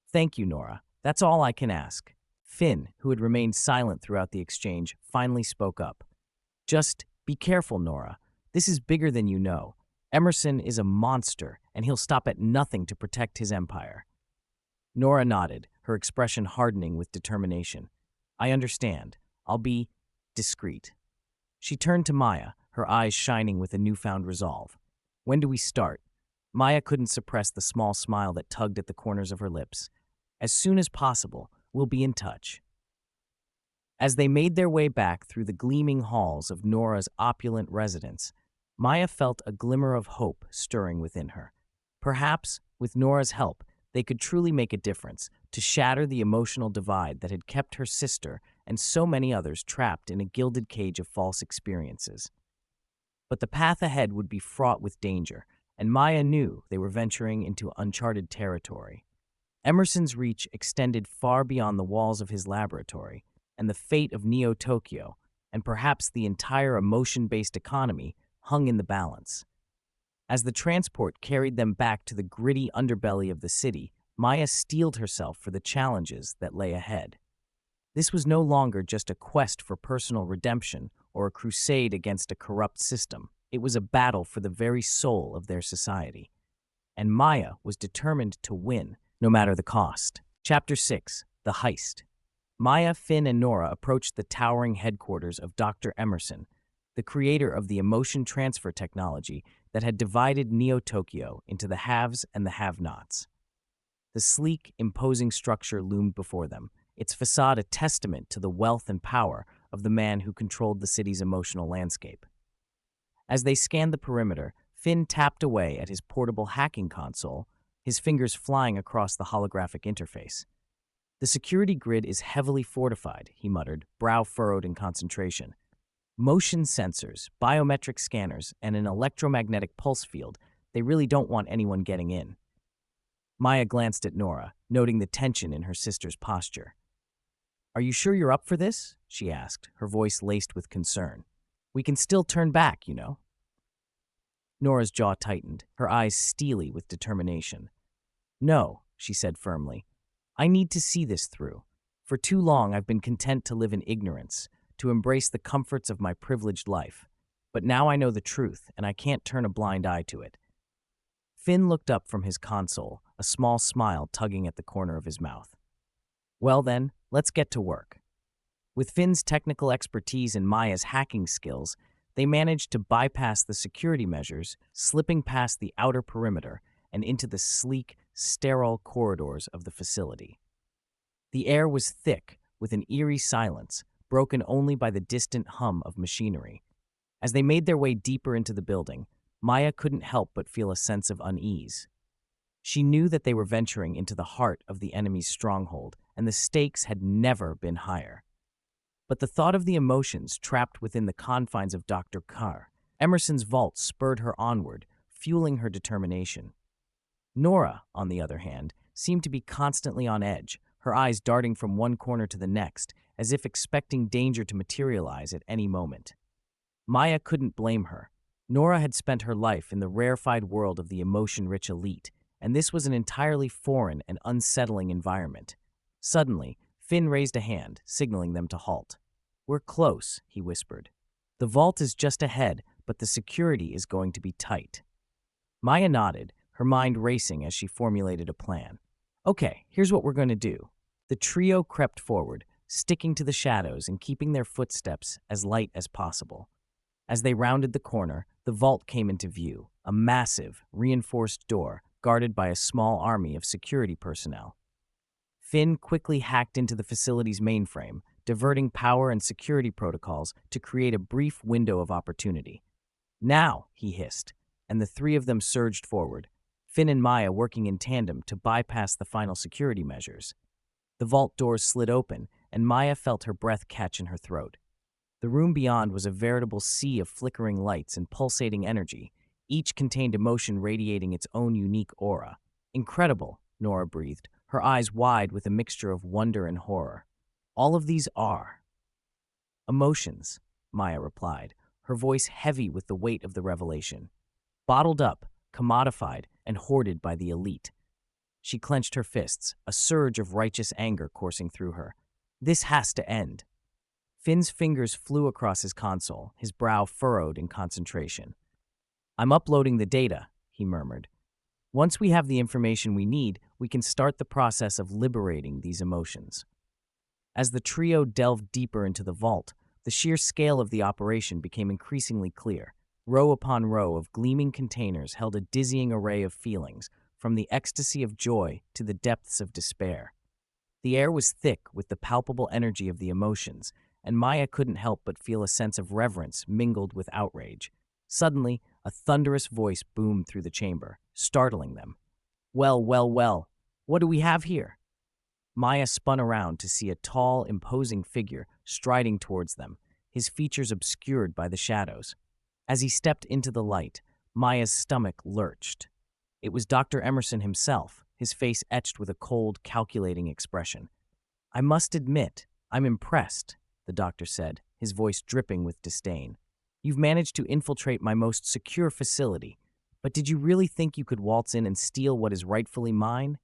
"Thank you, Nora. That's all I can ask." Finn, who had remained silent throughout the exchange, finally spoke up. "Just be careful, Nora. This is bigger than you know. Emerson is a monster, and he'll stop at nothing to protect his empire." Nora nodded, her expression hardening with determination. "I understand. I'll be discreet." She turned to Maya, her eyes shining with a newfound resolve. "When do we start?" Maya couldn't suppress the small smile that tugged at the corners of her lips. "As soon as possible. We'll be in touch." As they made their way back through the gleaming halls of Nora's opulent residence, Maya felt a glimmer of hope stirring within her. Perhaps, with Nora's help, they could truly make a difference to shatter the emotional divide that had kept her sister and so many others trapped in a gilded cage of false experiences. But the path ahead would be fraught with danger, and Maya knew they were venturing into uncharted territory. Emerson's reach extended far beyond the walls of his laboratory, and the fate of Neo-Tokyo, and perhaps the entire emotion-based economy, hung in the balance. As the transport carried them back to the gritty underbelly of the city, Maya steeled herself for the challenges that lay ahead. This was no longer just a quest for personal redemption or a crusade against a corrupt system. It was a battle for the very soul of their society. And Maya was determined to win, no matter the cost. Chapter 6. The Heist. Maya, Finn, and Nora approached the towering headquarters of Dr. Emerson, the creator of the emotion transfer technology that had divided Neo-Tokyo into the haves and the have-nots. The sleek, imposing structure loomed before them, its facade a testament to the wealth and power of the man who controlled the city's emotional landscape. As they scanned the perimeter, Finn tapped away at his portable hacking console, his fingers flying across the holographic interface. The security grid is heavily fortified, he muttered, brow furrowed in concentration. Motion sensors, biometric scanners, and an electromagnetic pulse field, they really don't want anyone getting in. Maya glanced at Nora, noting the tension in her sister's posture. Are you sure you're up for this? She asked, her voice laced with concern. We can still turn back, you know. Nora's jaw tightened, her eyes steely with determination. No, she said firmly. I need to see this through. For too long I've been content to live in ignorance, to embrace the comforts of my privileged life. But now I know the truth, and I can't turn a blind eye to it. Finn looked up from his console, a small smile tugging at the corner of his mouth. Well then, let's get to work. With Finn's technical expertise and Maya's hacking skills, they managed to bypass the security measures, slipping past the outer perimeter and into the sleek, sterile corridors of the facility. The air was thick, with an eerie silence, broken only by the distant hum of machinery. As they made their way deeper into the building, Maya couldn't help but feel a sense of unease. She knew that they were venturing into the heart of the enemy's stronghold, and the stakes had never been higher. But the thought of the emotions trapped within the confines of Dr. Carr, Emerson's vault, spurred her onward, fueling her determination. Nora, on the other hand, seemed to be constantly on edge, her eyes darting from one corner to the next, as if expecting danger to materialize at any moment. Maya couldn't blame her. Nora had spent her life in the rarefied world of the emotion-rich elite, and this was an entirely foreign and unsettling environment. Suddenly, Finn raised a hand, signaling them to halt. We're close, he whispered. The vault is just ahead, but the security is going to be tight. Maya nodded, her mind racing as she formulated a plan. Okay, here's what we're going to do. The trio crept forward, sticking to the shadows and keeping their footsteps as light as possible. As they rounded the corner, the vault came into view, a massive, reinforced door guarded by a small army of security personnel. Finn quickly hacked into the facility's mainframe, diverting power and security protocols to create a brief window of opportunity. Now, he hissed, and the three of them surged forward, Finn and Maya working in tandem to bypass the final security measures. The vault doors slid open, and Maya felt her breath catch in her throat. The room beyond was a veritable sea of flickering lights and pulsating energy. Each contained emotion radiating its own unique aura. Incredible, Nora breathed, her eyes wide with a mixture of wonder and horror. All of these are emotions, Maya replied, her voice heavy with the weight of the revelation. Bottled up, commodified, and hoarded by the elite. She clenched her fists, a surge of righteous anger coursing through her. This has to end. Finn's fingers flew across his console, his brow furrowed in concentration. I'm uploading the data, he murmured. Once we have the information we need, we can start the process of liberating these emotions. As the trio delved deeper into the vault, the sheer scale of the operation became increasingly clear. Row upon row of gleaming containers held a dizzying array of feelings, from the ecstasy of joy to the depths of despair. The air was thick with the palpable energy of the emotions, and Maya couldn't help but feel a sense of reverence mingled with outrage. Suddenly, a thunderous voice boomed through the chamber, startling them. Well, well, well, what do we have here? Maya spun around to see a tall, imposing figure striding towards them, his features obscured by the shadows. As he stepped into the light, Maya's stomach lurched. It was Dr. Emerson himself, his face etched with a cold, calculating expression. I must admit, I'm impressed, the doctor said, his voice dripping with disdain. You've managed to infiltrate my most secure facility, but did you really think you could waltz in and steal what is rightfully mine?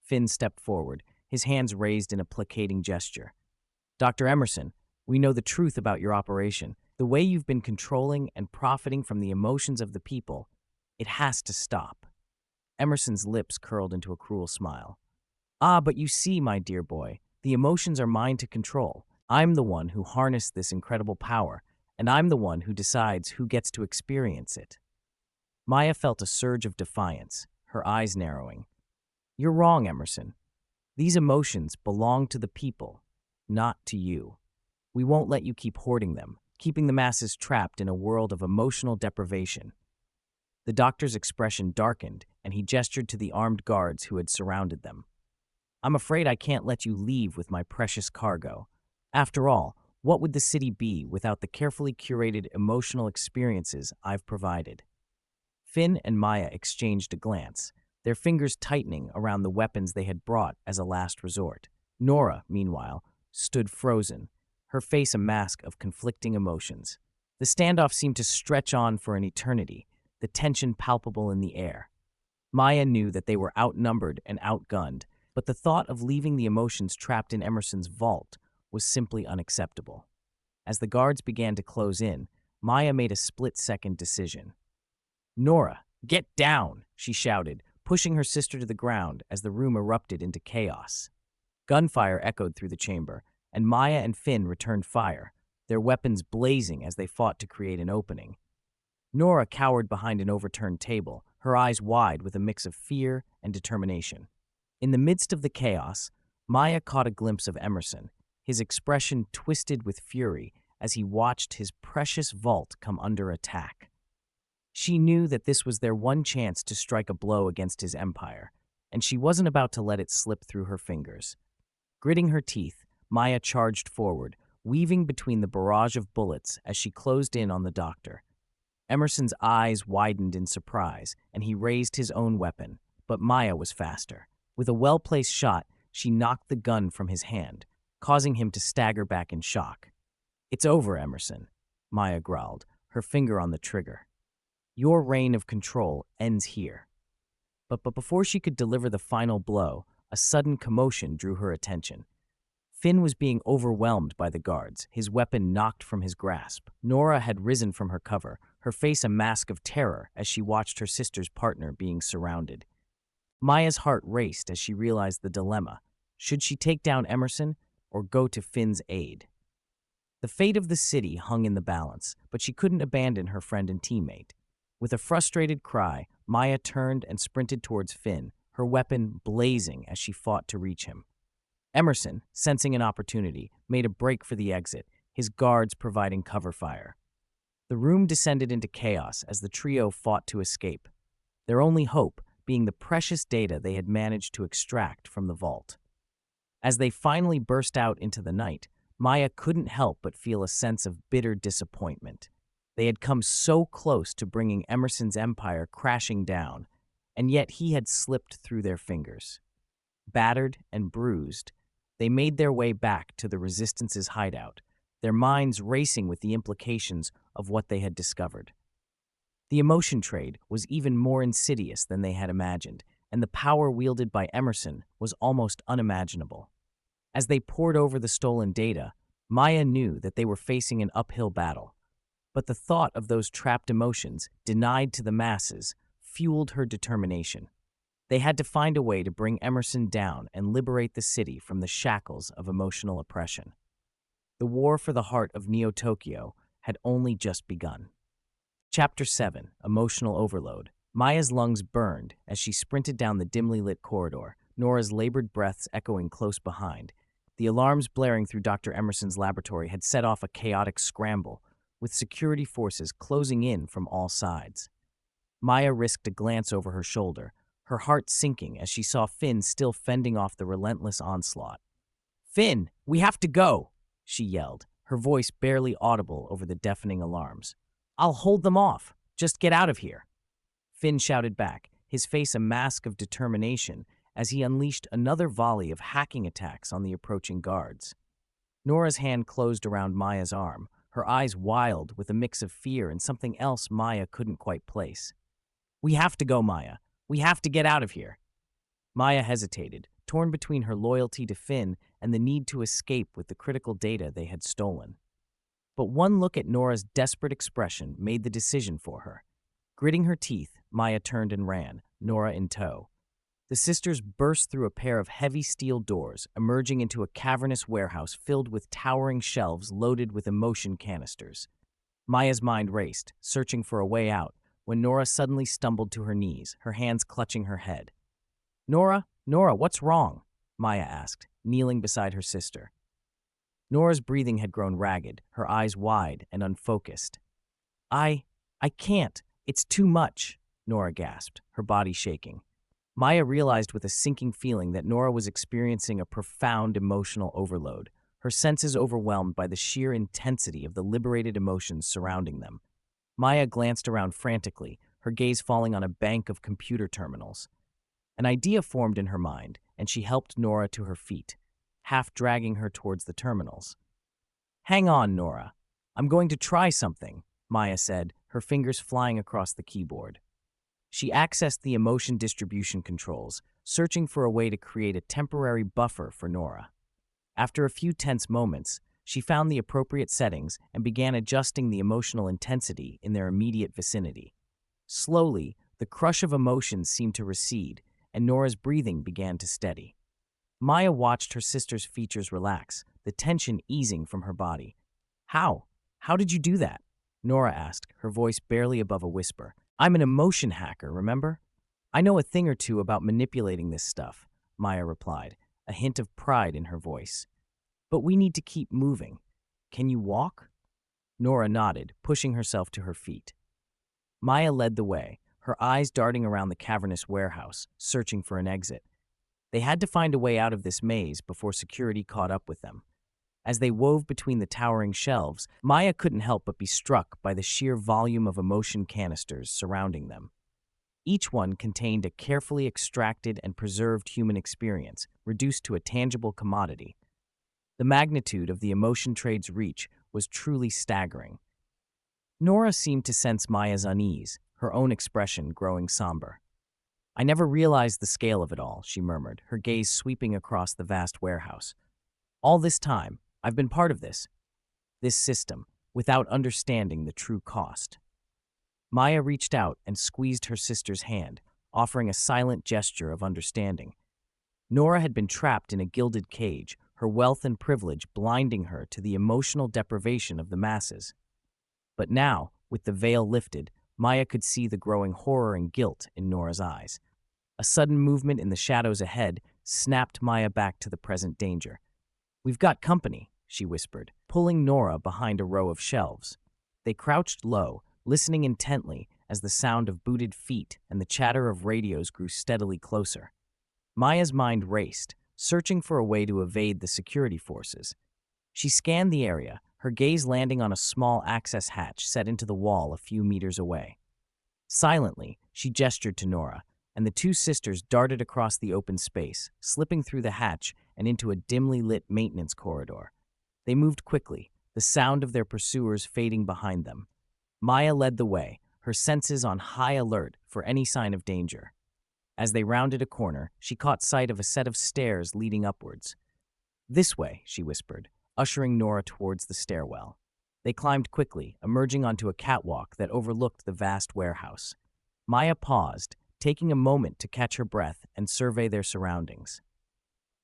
Finn stepped forward, his hands raised in a placating gesture. Dr. Emerson, we know the truth about your operation. The way you've been controlling and profiting from the emotions of the people, it has to stop. Emerson's lips curled into a cruel smile. Ah, but you see, my dear boy, the emotions are mine to control. I'm the one who harnessed this incredible power, and I'm the one who decides who gets to experience it. Maya felt a surge of defiance, her eyes narrowing. You're wrong, Emerson. These emotions belong to the people, not to you. We won't let you keep hoarding them, keeping the masses trapped in a world of emotional deprivation. The doctor's expression darkened, and he gestured to the armed guards who had surrounded them. I'm afraid I can't let you leave with my precious cargo. After all, what would the city be without the carefully curated emotional experiences I've provided? Finn and Maya exchanged a glance, their fingers tightening around the weapons they had brought as a last resort. Nora, meanwhile, stood frozen, her face a mask of conflicting emotions. The standoff seemed to stretch on for an eternity, the tension palpable in the air. Maya knew that they were outnumbered and outgunned, but the thought of leaving the emotions trapped in Emerson's vault was simply unacceptable. As the guards began to close in, Maya made a split-second decision. "Nora, get down!" she shouted, pushing her sister to the ground as the room erupted into chaos. Gunfire echoed through the chamber, and Maya and Finn returned fire, their weapons blazing as they fought to create an opening. Nora cowered behind an overturned table, her eyes wide with a mix of fear and determination. In the midst of the chaos, Maya caught a glimpse of Emerson, his expression twisted with fury as he watched his precious vault come under attack. She knew that this was their one chance to strike a blow against his empire, and she wasn't about to let it slip through her fingers. Gritting her teeth, Maya charged forward, weaving between the barrage of bullets as she closed in on the doctor. Emerson's eyes widened in surprise, and he raised his own weapon, but Maya was faster. With a well-placed shot, she knocked the gun from his hand, causing him to stagger back in shock. "It's over, Emerson," Maya growled, her finger on the trigger. "Your reign of control ends here." But before she could deliver the final blow, a sudden commotion drew her attention. Finn was being overwhelmed by the guards, his weapon knocked from his grasp. Nora had risen from her cover, her face a mask of terror as she watched her sister's partner being surrounded. Maya's heart raced as she realized the dilemma. Should she take down Emerson or go to Finn's aid? The fate of the city hung in the balance, but she couldn't abandon her friend and teammate. With a frustrated cry, Maya turned and sprinted towards Finn, her weapon blazing as she fought to reach him. Emerson, sensing an opportunity, made a break for the exit, his guards providing cover fire. The room descended into chaos as the trio fought to escape, their only hope being the precious data they had managed to extract from the vault. As they finally burst out into the night, Maya couldn't help but feel a sense of bitter disappointment. They had come so close to bringing Emerson's empire crashing down, and yet he had slipped through their fingers. Battered and bruised, they made their way back to the Resistance's hideout, their minds racing with the implications of what they had discovered. The emotion trade was even more insidious than they had imagined, and the power wielded by Emerson was almost unimaginable. As they pored over the stolen data, Maya knew that they were facing an uphill battle. But the thought of those trapped emotions, denied to the masses, fueled her determination. They had to find a way to bring Emerson down and liberate the city from the shackles of emotional oppression. The war for the heart of Neo-Tokyo had only just begun. Chapter 7, Emotional Overload. Maya's lungs burned as she sprinted down the dimly lit corridor, Nora's labored breaths echoing close behind. The alarms blaring through Dr. Emerson's laboratory had set off a chaotic scramble, with security forces closing in from all sides. Maya risked a glance over her shoulder, her heart sinking as she saw Finn still fending off the relentless onslaught. "Finn, we have to go!" she yelled, her voice barely audible over the deafening alarms. "I'll hold them off. Just get out of here." Finn shouted back, his face a mask of determination as he unleashed another volley of hacking attacks on the approaching guards. Nora's hand closed around Maya's arm, her eyes wild with a mix of fear and something else Maya couldn't quite place. "We have to go, Maya. We have to get out of here." Maya hesitated, torn between her loyalty to Finn and the need to escape with the critical data they had stolen. But one look at Nora's desperate expression made the decision for her. Gritting her teeth, Maya turned and ran, Nora in tow. The sisters burst through a pair of heavy steel doors, emerging into a cavernous warehouse filled with towering shelves loaded with emotion canisters. Maya's mind raced, searching for a way out, when Nora suddenly stumbled to her knees, her hands clutching her head. Nora, what's wrong?" Maya asked, kneeling beside her sister. Nora's breathing had grown ragged, her eyes wide and unfocused. I can't. It's too much," Nora gasped, her body shaking. Maya realized with a sinking feeling that Nora was experiencing a profound emotional overload, her senses overwhelmed by the sheer intensity of the liberated emotions surrounding them. Maya glanced around frantically, her gaze falling on a bank of computer terminals. An idea formed in her mind, and she helped Nora to her feet, half dragging her towards the terminals. "Hang on, Nora. I'm going to try something," Maya said, her fingers flying across the keyboard. She accessed the emotion distribution controls, searching for a way to create a temporary buffer for Nora. After a few tense moments, she found the appropriate settings and began adjusting the emotional intensity in their immediate vicinity. Slowly, the crush of emotions seemed to recede, and Nora's breathing began to steady. Maya watched her sister's features relax, the tension easing from her body. "How? How did you do that?" Nora asked, her voice barely above a whisper. "I'm an emotion hacker, remember? I know a thing or two about manipulating this stuff," Maya replied, a hint of pride in her voice. "But we need to keep moving. Can you walk?" Nora nodded, pushing herself to her feet. Maya led the way, her eyes darting around the cavernous warehouse, searching for an exit. They had to find a way out of this maze before security caught up with them. As they wove between the towering shelves, Maya couldn't help but be struck by the sheer volume of emotion canisters surrounding them. Each one contained a carefully extracted and preserved human experience, reduced to a tangible commodity. The magnitude of the emotion trade's reach was truly staggering. Nora seemed to sense Maya's unease, her own expression growing somber. "I never realized the scale of it all," she murmured, her gaze sweeping across the vast warehouse. "All this time, I've been part of this system, without understanding the true cost." Maya reached out and squeezed her sister's hand, offering a silent gesture of understanding. Nora had been trapped in a gilded cage, her wealth and privilege blinding her to the emotional deprivation of the masses. But now, with the veil lifted, Maya could see the growing horror and guilt in Nora's eyes. A sudden movement in the shadows ahead snapped Maya back to the present danger. "We've got company," she whispered, pulling Nora behind a row of shelves. They crouched low, listening intently as the sound of booted feet and the chatter of radios grew steadily closer. Maya's mind raced, searching for a way to evade the security forces. She scanned the area, her gaze landing on a small access hatch set into the wall a few meters away. Silently, she gestured to Nora, and the two sisters darted across the open space, slipping through the hatch and into a dimly lit maintenance corridor. They moved quickly, the sound of their pursuers fading behind them. Maya led the way, her senses on high alert for any sign of danger. As they rounded a corner, she caught sight of a set of stairs leading upwards. "This way," she whispered, ushering Nora towards the stairwell. They climbed quickly, emerging onto a catwalk that overlooked the vast warehouse. Maya paused, taking a moment to catch her breath and survey their surroundings.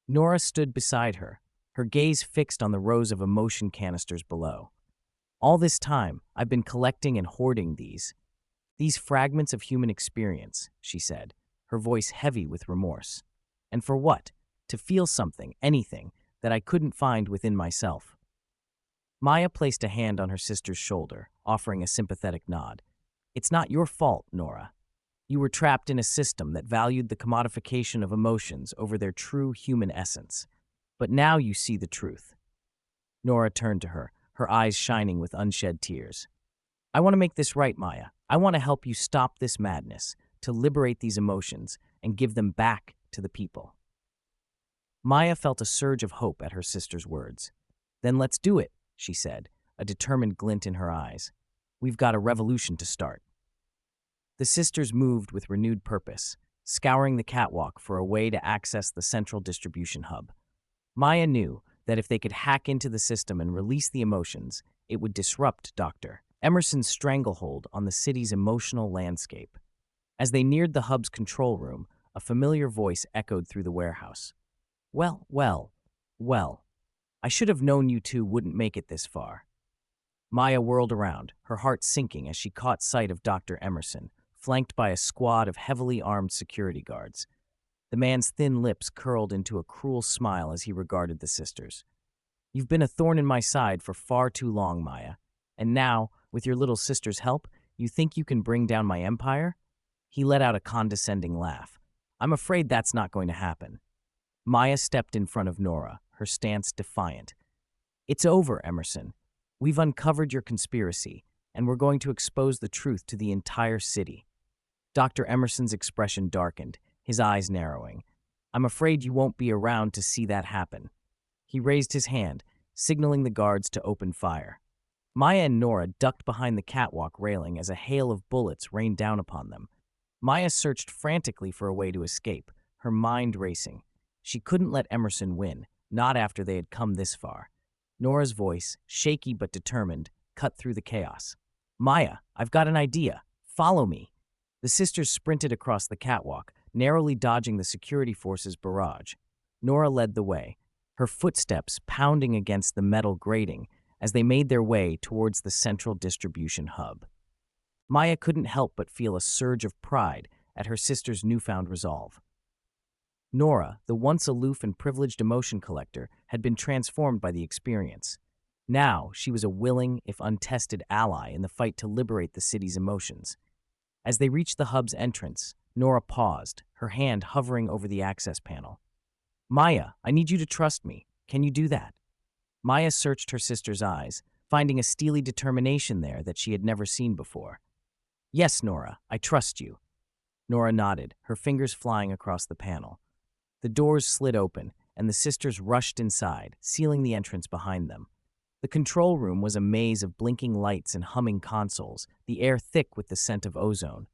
Nora stood beside her, her gaze fixed on the rows of emotion canisters below. "All this time, I've been collecting and hoarding these fragments of human experience," she said, her voice heavy with remorse. "And for what? To feel something, anything, that I couldn't find within myself." Maya placed a hand on her sister's shoulder, offering a sympathetic nod. "It's not your fault, Nora. You were trapped in a system that valued the commodification of emotions over their true human essence. But now you see the truth." Nora turned to her, her eyes shining with unshed tears. "I want to make this right, Maya. I want to help you stop this madness, to liberate these emotions, and give them back to the people." Maya felt a surge of hope at her sister's words. "Then let's do it," she said, a determined glint in her eyes. "We've got a revolution to start." The sisters moved with renewed purpose, scouring the catwalk for a way to access the central distribution hub. Maya knew that if they could hack into the system and release the emotions, it would disrupt Dr. Emerson's stranglehold on the city's emotional landscape. As they neared the hub's control room, a familiar voice echoed through the warehouse. Well, well, well. I should have known you two wouldn't make it this far." Maya whirled around, her heart sinking as she caught sight of Dr. Emerson, flanked by a squad of heavily armed security guards. The man's thin lips curled into a cruel smile as he regarded the sisters. "You've been a thorn in my side for far too long, Maya. And now, with your little sister's help, you think you can bring down my empire?" He let out a condescending laugh. I'm afraid that's not going to happen. Maya stepped in front of Nora, her stance defiant. It's over, Emerson. We've uncovered your conspiracy, and we're going to expose the truth to the entire city. Dr. Emerson's expression darkened, his eyes narrowing. I'm afraid you won't be around to see that happen. He raised his hand, signaling the guards to open fire. Maya and Nora ducked behind the catwalk railing as a hail of bullets rained down upon them. Maya searched frantically for a way to escape, her mind racing. She couldn't let Emerson win, not after they had come this far. Nora's voice, shaky but determined, cut through the chaos. Maya, I've got an idea. Follow me. The sisters sprinted across the catwalk, narrowly dodging the security force's barrage. Nora led the way, her footsteps pounding against the metal grating as they made their way towards the central distribution hub. Maya couldn't help but feel a surge of pride at her sister's newfound resolve. Nora, the once aloof and privileged emotion collector, had been transformed by the experience. Now she was a willing, if untested, ally in the fight to liberate the city's emotions. As they reached the hub's entrance, Nora paused, her hand hovering over the access panel. Maya, I need you to trust me. Can you do that? Maya searched her sister's eyes, finding a steely determination there that she had never seen before. Yes, Nora, I trust you. Nora nodded, her fingers flying across the panel. The doors slid open, and the sisters rushed inside, sealing the entrance behind them. The control room was a maze of blinking lights and humming consoles, the air thick with the scent of ozone.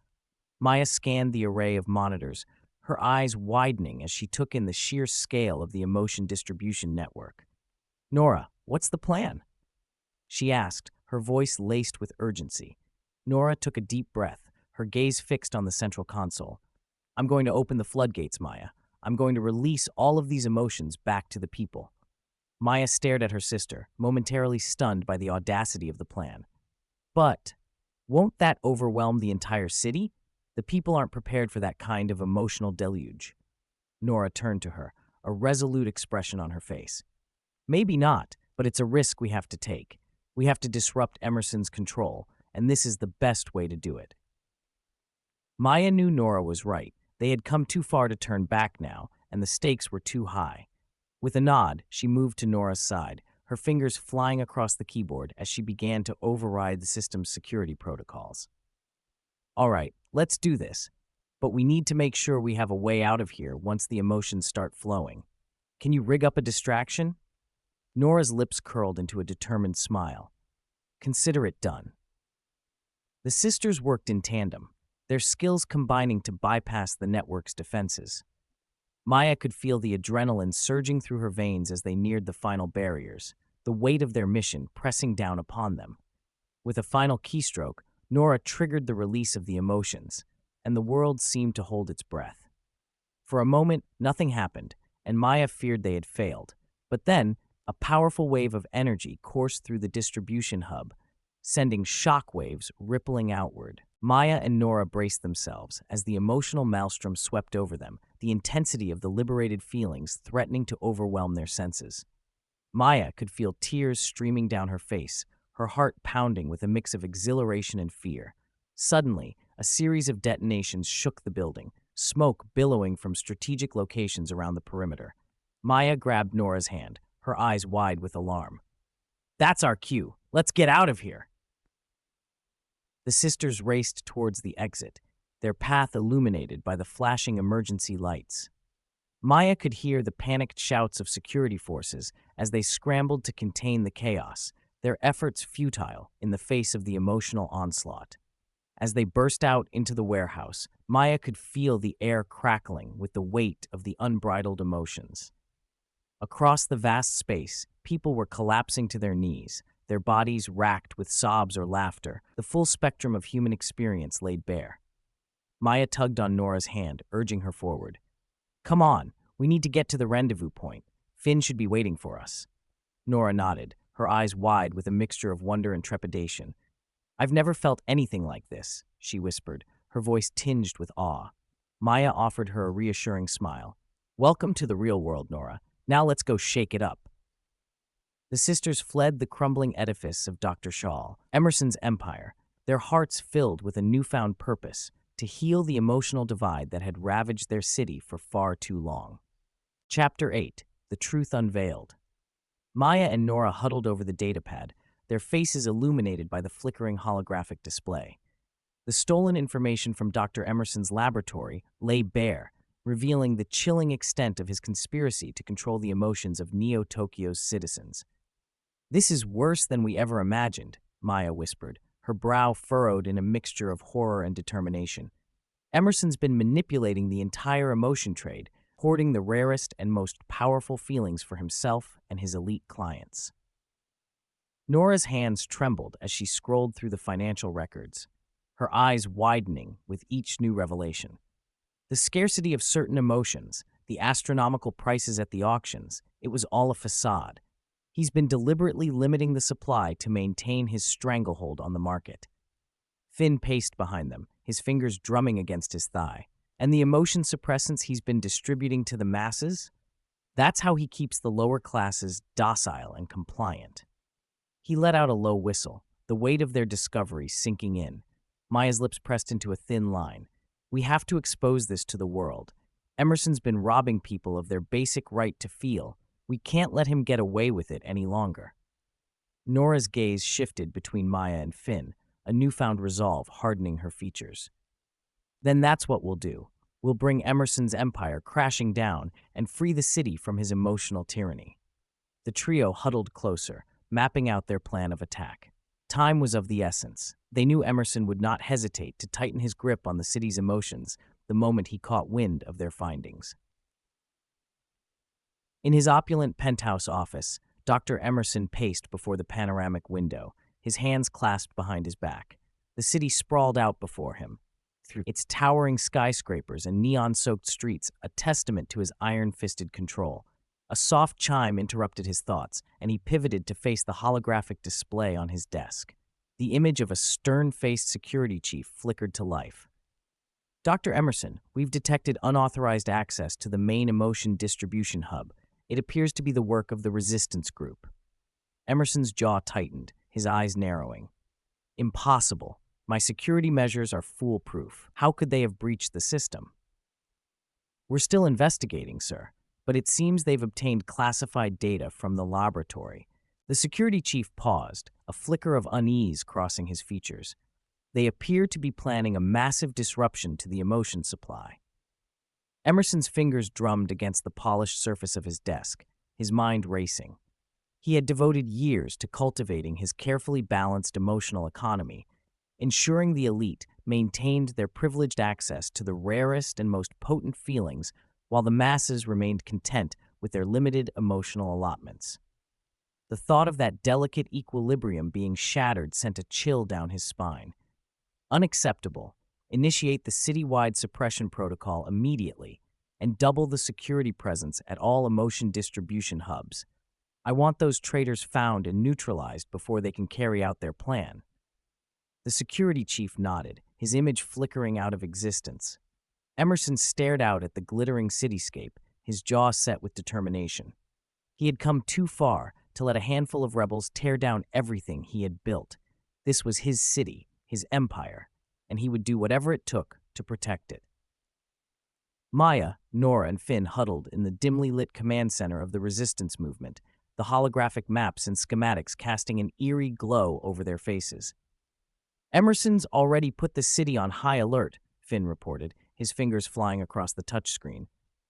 Maya scanned the array of monitors, her eyes widening as she took in the sheer scale of the emotion distribution network. Nora, what's the plan? She asked, her voice laced with urgency. Nora took a deep breath, her gaze fixed on the central console. I'm going to open the floodgates, Maya. I'm going to release all of these emotions back to the people. Maya stared at her sister, momentarily stunned by the audacity of the plan. But won't that overwhelm the entire city? The people aren't prepared for that kind of emotional deluge. Nora turned to her, a resolute expression on her face. Maybe not, but it's a risk we have to take. We have to disrupt Emerson's control, and this is the best way to do it. Maya knew Nora was right. They had come too far to turn back now, and the stakes were too high. With a nod, she moved to Nora's side, her fingers flying across the keyboard as she began to override the system's security protocols. All right, let's do this. But we need to make sure we have a way out of here once the emotions start flowing. Can you rig up a distraction? Nora's lips curled into a determined smile. Consider it done. The sisters worked in tandem, their skills combining to bypass the network's defenses. Maya could feel the adrenaline surging through her veins as they neared the final barriers, the weight of their mission pressing down upon them. With a final keystroke, Nora triggered the release of the emotions, and the world seemed to hold its breath. For a moment, nothing happened, and Maya feared they had failed. But then, a powerful wave of energy coursed through the distribution hub, sending shockwaves rippling outward. Maya and Nora braced themselves as the emotional maelstrom swept over them, the intensity of the liberated feelings threatening to overwhelm their senses. Maya could feel tears streaming down her face, her heart pounding with a mix of exhilaration and fear. Suddenly, a series of detonations shook the building, smoke billowing from strategic locations around the perimeter. Maya grabbed Nora's hand, her eyes wide with alarm. That's our cue. Let's get out of here. The sisters raced towards the exit, their path illuminated by the flashing emergency lights. Maya could hear the panicked shouts of security forces as they scrambled to contain the chaos, their efforts futile in the face of the emotional onslaught. As they burst out into the warehouse, Maya could feel the air crackling with the weight of the unbridled emotions. Across the vast space, people were collapsing to their knees, their bodies racked with sobs or laughter, the full spectrum of human experience laid bare. Maya tugged on Nora's hand, urging her forward. Come on, we need to get to the rendezvous point. Finn should be waiting for us. Nora nodded, her eyes wide with a mixture of wonder and trepidation. I've never felt anything like this, she whispered, her voice tinged with awe. Maya offered her a reassuring smile. Welcome to the real world, Nora. Now let's go shake it up. The sisters fled the crumbling edifice of Dr. Shaw, Emerson's empire, their hearts filled with a newfound purpose to heal the emotional divide that had ravaged their city for far too long. Chapter 8: The Truth Unveiled. Maya and Nora huddled over the datapad, their faces illuminated by the flickering holographic display. The stolen information from Dr. Emerson's laboratory lay bare, revealing the chilling extent of his conspiracy to control the emotions of Neo-Tokyo's citizens. "This is worse than we ever imagined," Maya whispered, her brow furrowed in a mixture of horror and determination. "Emerson's been manipulating the entire emotion trade, hoarding the rarest and most powerful feelings for himself and his elite clients." Nora's hands trembled as she scrolled through the financial records, her eyes widening with each new revelation. The scarcity of certain emotions, the astronomical prices at the auctions, it was all a facade. He's been deliberately limiting the supply to maintain his stranglehold on the market. Finn paced behind them, his fingers drumming against his thigh. And the emotion suppressants he's been distributing to the masses? That's how he keeps the lower classes docile and compliant. He let out a low whistle, the weight of their discovery sinking in. Maya's lips pressed into a thin line. "We have to expose this to the world. Emerson's been robbing people of their basic right to feel. We can't let him get away with it any longer." Nora's gaze shifted between Maya and Finn, a newfound resolve hardening her features. "Then that's what we'll do. We'll bring Emerson's empire crashing down and free the city from his emotional tyranny." The trio huddled closer, mapping out their plan of attack. Time was of the essence. They knew Emerson would not hesitate to tighten his grip on the city's emotions the moment he caught wind of their findings. In his opulent penthouse office, Dr. Emerson paced before the panoramic window, his hands clasped behind his back. The city sprawled out before him, through its towering skyscrapers and neon-soaked streets, a testament to his iron-fisted control. A soft chime interrupted his thoughts, and he pivoted to face the holographic display on his desk. The image of a stern-faced security chief flickered to life. "Dr. Emerson, we've detected unauthorized access to the main emotion distribution hub. It appears to be the work of the resistance group." Emerson's jaw tightened, his eyes narrowing. "Impossible. My security measures are foolproof. How could they have breached the system?" "We're still investigating, sir, but it seems they've obtained classified data from the laboratory." The security chief paused, a flicker of unease crossing his features. "They appear to be planning a massive disruption to the emotion supply." Emerson's fingers drummed against the polished surface of his desk, his mind racing. He had devoted years to cultivating his carefully balanced emotional economy, ensuring the elite maintained their privileged access to the rarest and most potent feelings while the masses remained content with their limited emotional allotments. The thought of that delicate equilibrium being shattered sent a chill down his spine. "Unacceptable. Initiate the citywide suppression protocol immediately and double the security presence at all emotion distribution hubs. I want those traitors found and neutralized before they can carry out their plan." The security chief nodded, his image flickering out of existence. Emerson stared out at the glittering cityscape, his jaw set with determination. He had come too far to let a handful of rebels tear down everything he had built. This was his city, his empire, and he would do whatever it took to protect it. Maya, Nora, and Finn huddled in the dimly lit command center of the resistance movement, the holographic maps and schematics casting an eerie glow over their faces. "Emerson's already put the city on high alert," Finn reported, his fingers flying across the touchscreen.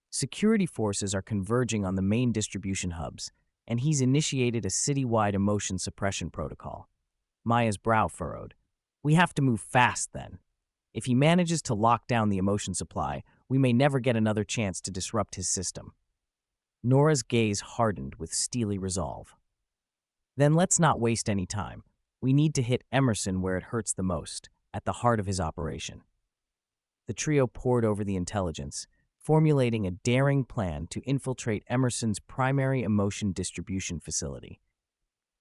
"Security forces are converging on the main distribution hubs, and he's initiated a citywide emotion suppression protocol." Maya's brow furrowed. "We have to move fast, then. If he manages to lock down the emotion supply, we may never get another chance to disrupt his system." Nora's gaze hardened with steely resolve. "Then let's not waste any time. We need to hit Emerson where it hurts the most, at the heart of his operation." The trio pored over the intelligence, formulating a daring plan to infiltrate Emerson's primary emotion distribution facility.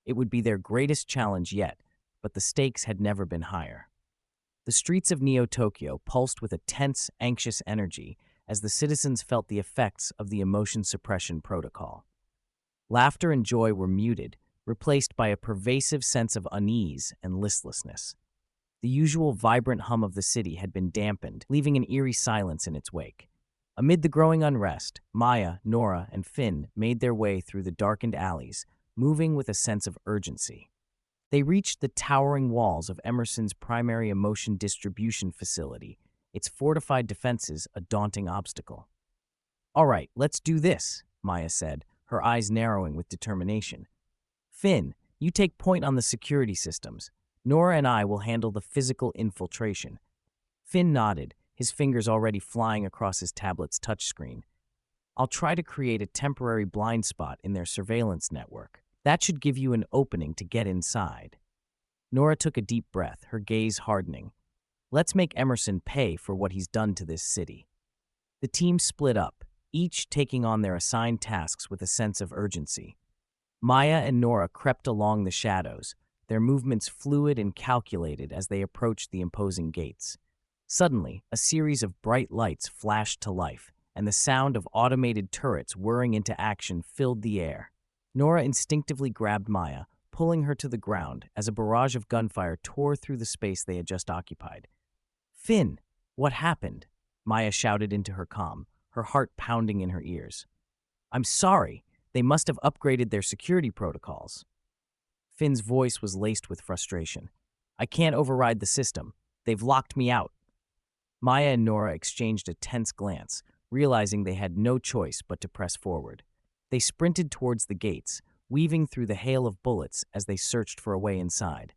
It would be their greatest challenge yet, but the stakes had never been higher. The streets of Neo-Tokyo pulsed with a tense, anxious energy as the citizens felt the effects of the emotion suppression protocol. Laughter and joy were muted, replaced by a pervasive sense of unease and listlessness. The usual vibrant hum of the city had been dampened, leaving an eerie silence in its wake. Amid the growing unrest, Maya, Nora, and Finn made their way through the darkened alleys, moving with a sense of urgency. They reached the towering walls of Emerson's primary emotion distribution facility, its fortified defenses a daunting obstacle. "All right, let's do this," Maya said, her eyes narrowing with determination. "Finn, you take point on the security systems. Nora and I will handle the physical infiltration." Finn nodded, his fingers already flying across his tablet's touchscreen. "I'll try to create a temporary blind spot in their surveillance network. That should give you an opening to get inside." Nora took a deep breath, her gaze hardening. "Let's make Emerson pay for what he's done to this city." The team split up, each taking on their assigned tasks with a sense of urgency. Maya and Nora crept along the shadows, their movements fluid and calculated as they approached the imposing gates. Suddenly, a series of bright lights flashed to life, and the sound of automated turrets whirring into action filled the air. Nora instinctively grabbed Maya, pulling her to the ground as a barrage of gunfire tore through the space they had just occupied. "Finn, what happened?" Maya shouted into her comm, her heart pounding in her ears. "I'm sorry. They must have upgraded their security protocols." Finn's voice was laced with frustration. "I can't override the system. They've locked me out." Maya and Nora exchanged a tense glance, realizing they had no choice but to press forward. They sprinted towards the gates, weaving through the hail of bullets as they searched for a way inside.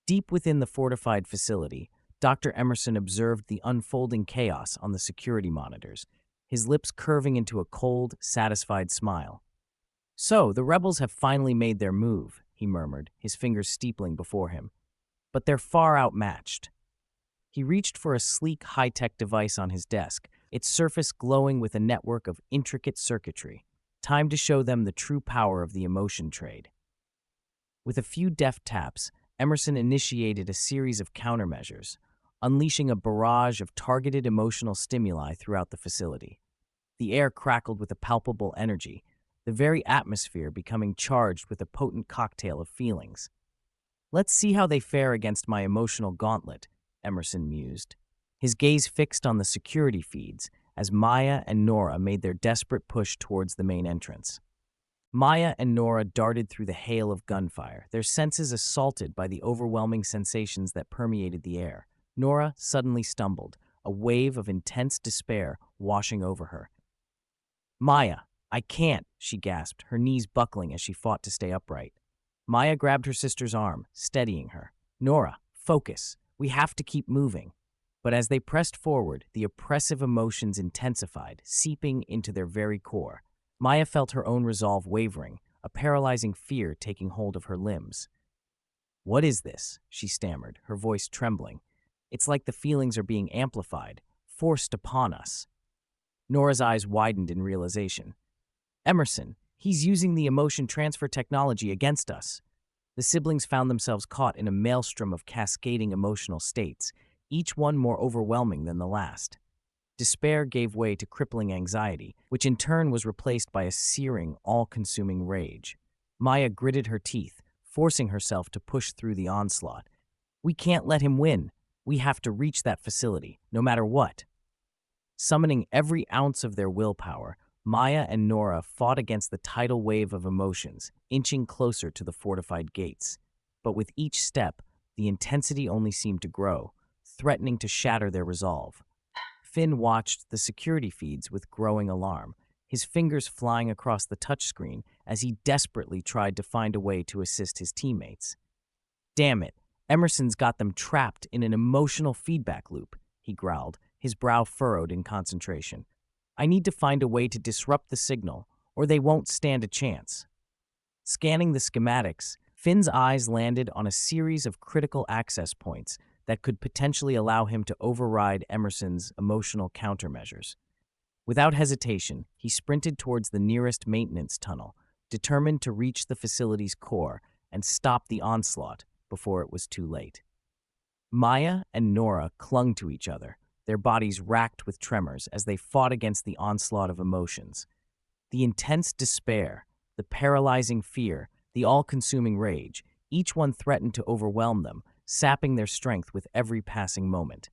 Deep within the fortified facility, Dr. Emerson observed the unfolding chaos on the security monitors, his lips curving into a cold, satisfied smile. "So, the rebels have finally made their move," he murmured, his fingers steepling before him. "But they're far outmatched." He reached for a sleek, high-tech device on his desk, its surface glowing with a network of intricate circuitry. Time to show them the true power of the emotion trade. With a few deft taps, Emerson initiated a series of countermeasures, unleashing a barrage of targeted emotional stimuli throughout the facility. The air crackled with a palpable energy, the very atmosphere becoming charged with a potent cocktail of feelings. "Let's see how they fare against my emotional gauntlet," Emerson mused, his gaze fixed on the security feeds as Maya and Nora made their desperate push towards the main entrance. Maya and Nora darted through the hail of gunfire, their senses assaulted by the overwhelming sensations that permeated the air. Nora suddenly stumbled, a wave of intense despair washing over her. "Maya, I can't," she gasped, her knees buckling as she fought to stay upright. Maya grabbed her sister's arm, steadying her. "Nora, focus. We have to keep moving." But as they pressed forward, the oppressive emotions intensified, seeping into their very core. Maya felt her own resolve wavering, a paralyzing fear taking hold of her limbs. "What is this?" she stammered, her voice trembling. "It's like the feelings are being amplified, forced upon us." Nora's eyes widened in realization. "Emerson, he's using the emotion transfer technology against us." The siblings found themselves caught in a maelstrom of cascading emotional states, each one more overwhelming than the last. Despair gave way to crippling anxiety, which in turn was replaced by a searing, all-consuming rage. Maya gritted her teeth, forcing herself to push through the onslaught. "We can't let him win. We have to reach that facility, no matter what." Summoning every ounce of their willpower, Maya and Nora fought against the tidal wave of emotions, inching closer to the fortified gates. But with each step, the intensity only seemed to grow, threatening to shatter their resolve. Finn watched the security feeds with growing alarm, his fingers flying across the touchscreen as he desperately tried to find a way to assist his teammates. "Damn it, Emerson's got them trapped in an emotional feedback loop," he growled, his brow furrowed in concentration. "I need to find a way to disrupt the signal, or they won't stand a chance." Scanning the schematics, Finn's eyes landed on a series of critical access points that could potentially allow him to override Emerson's emotional countermeasures. Without hesitation, he sprinted towards the nearest maintenance tunnel, determined to reach the facility's core and stop the onslaught before it was too late. Maya and Nora clung to each other, their bodies racked with tremors as they fought against the onslaught of emotions. The intense despair, the paralyzing fear, the all-consuming rage, each one threatened to overwhelm them, sapping their strength with every passing moment.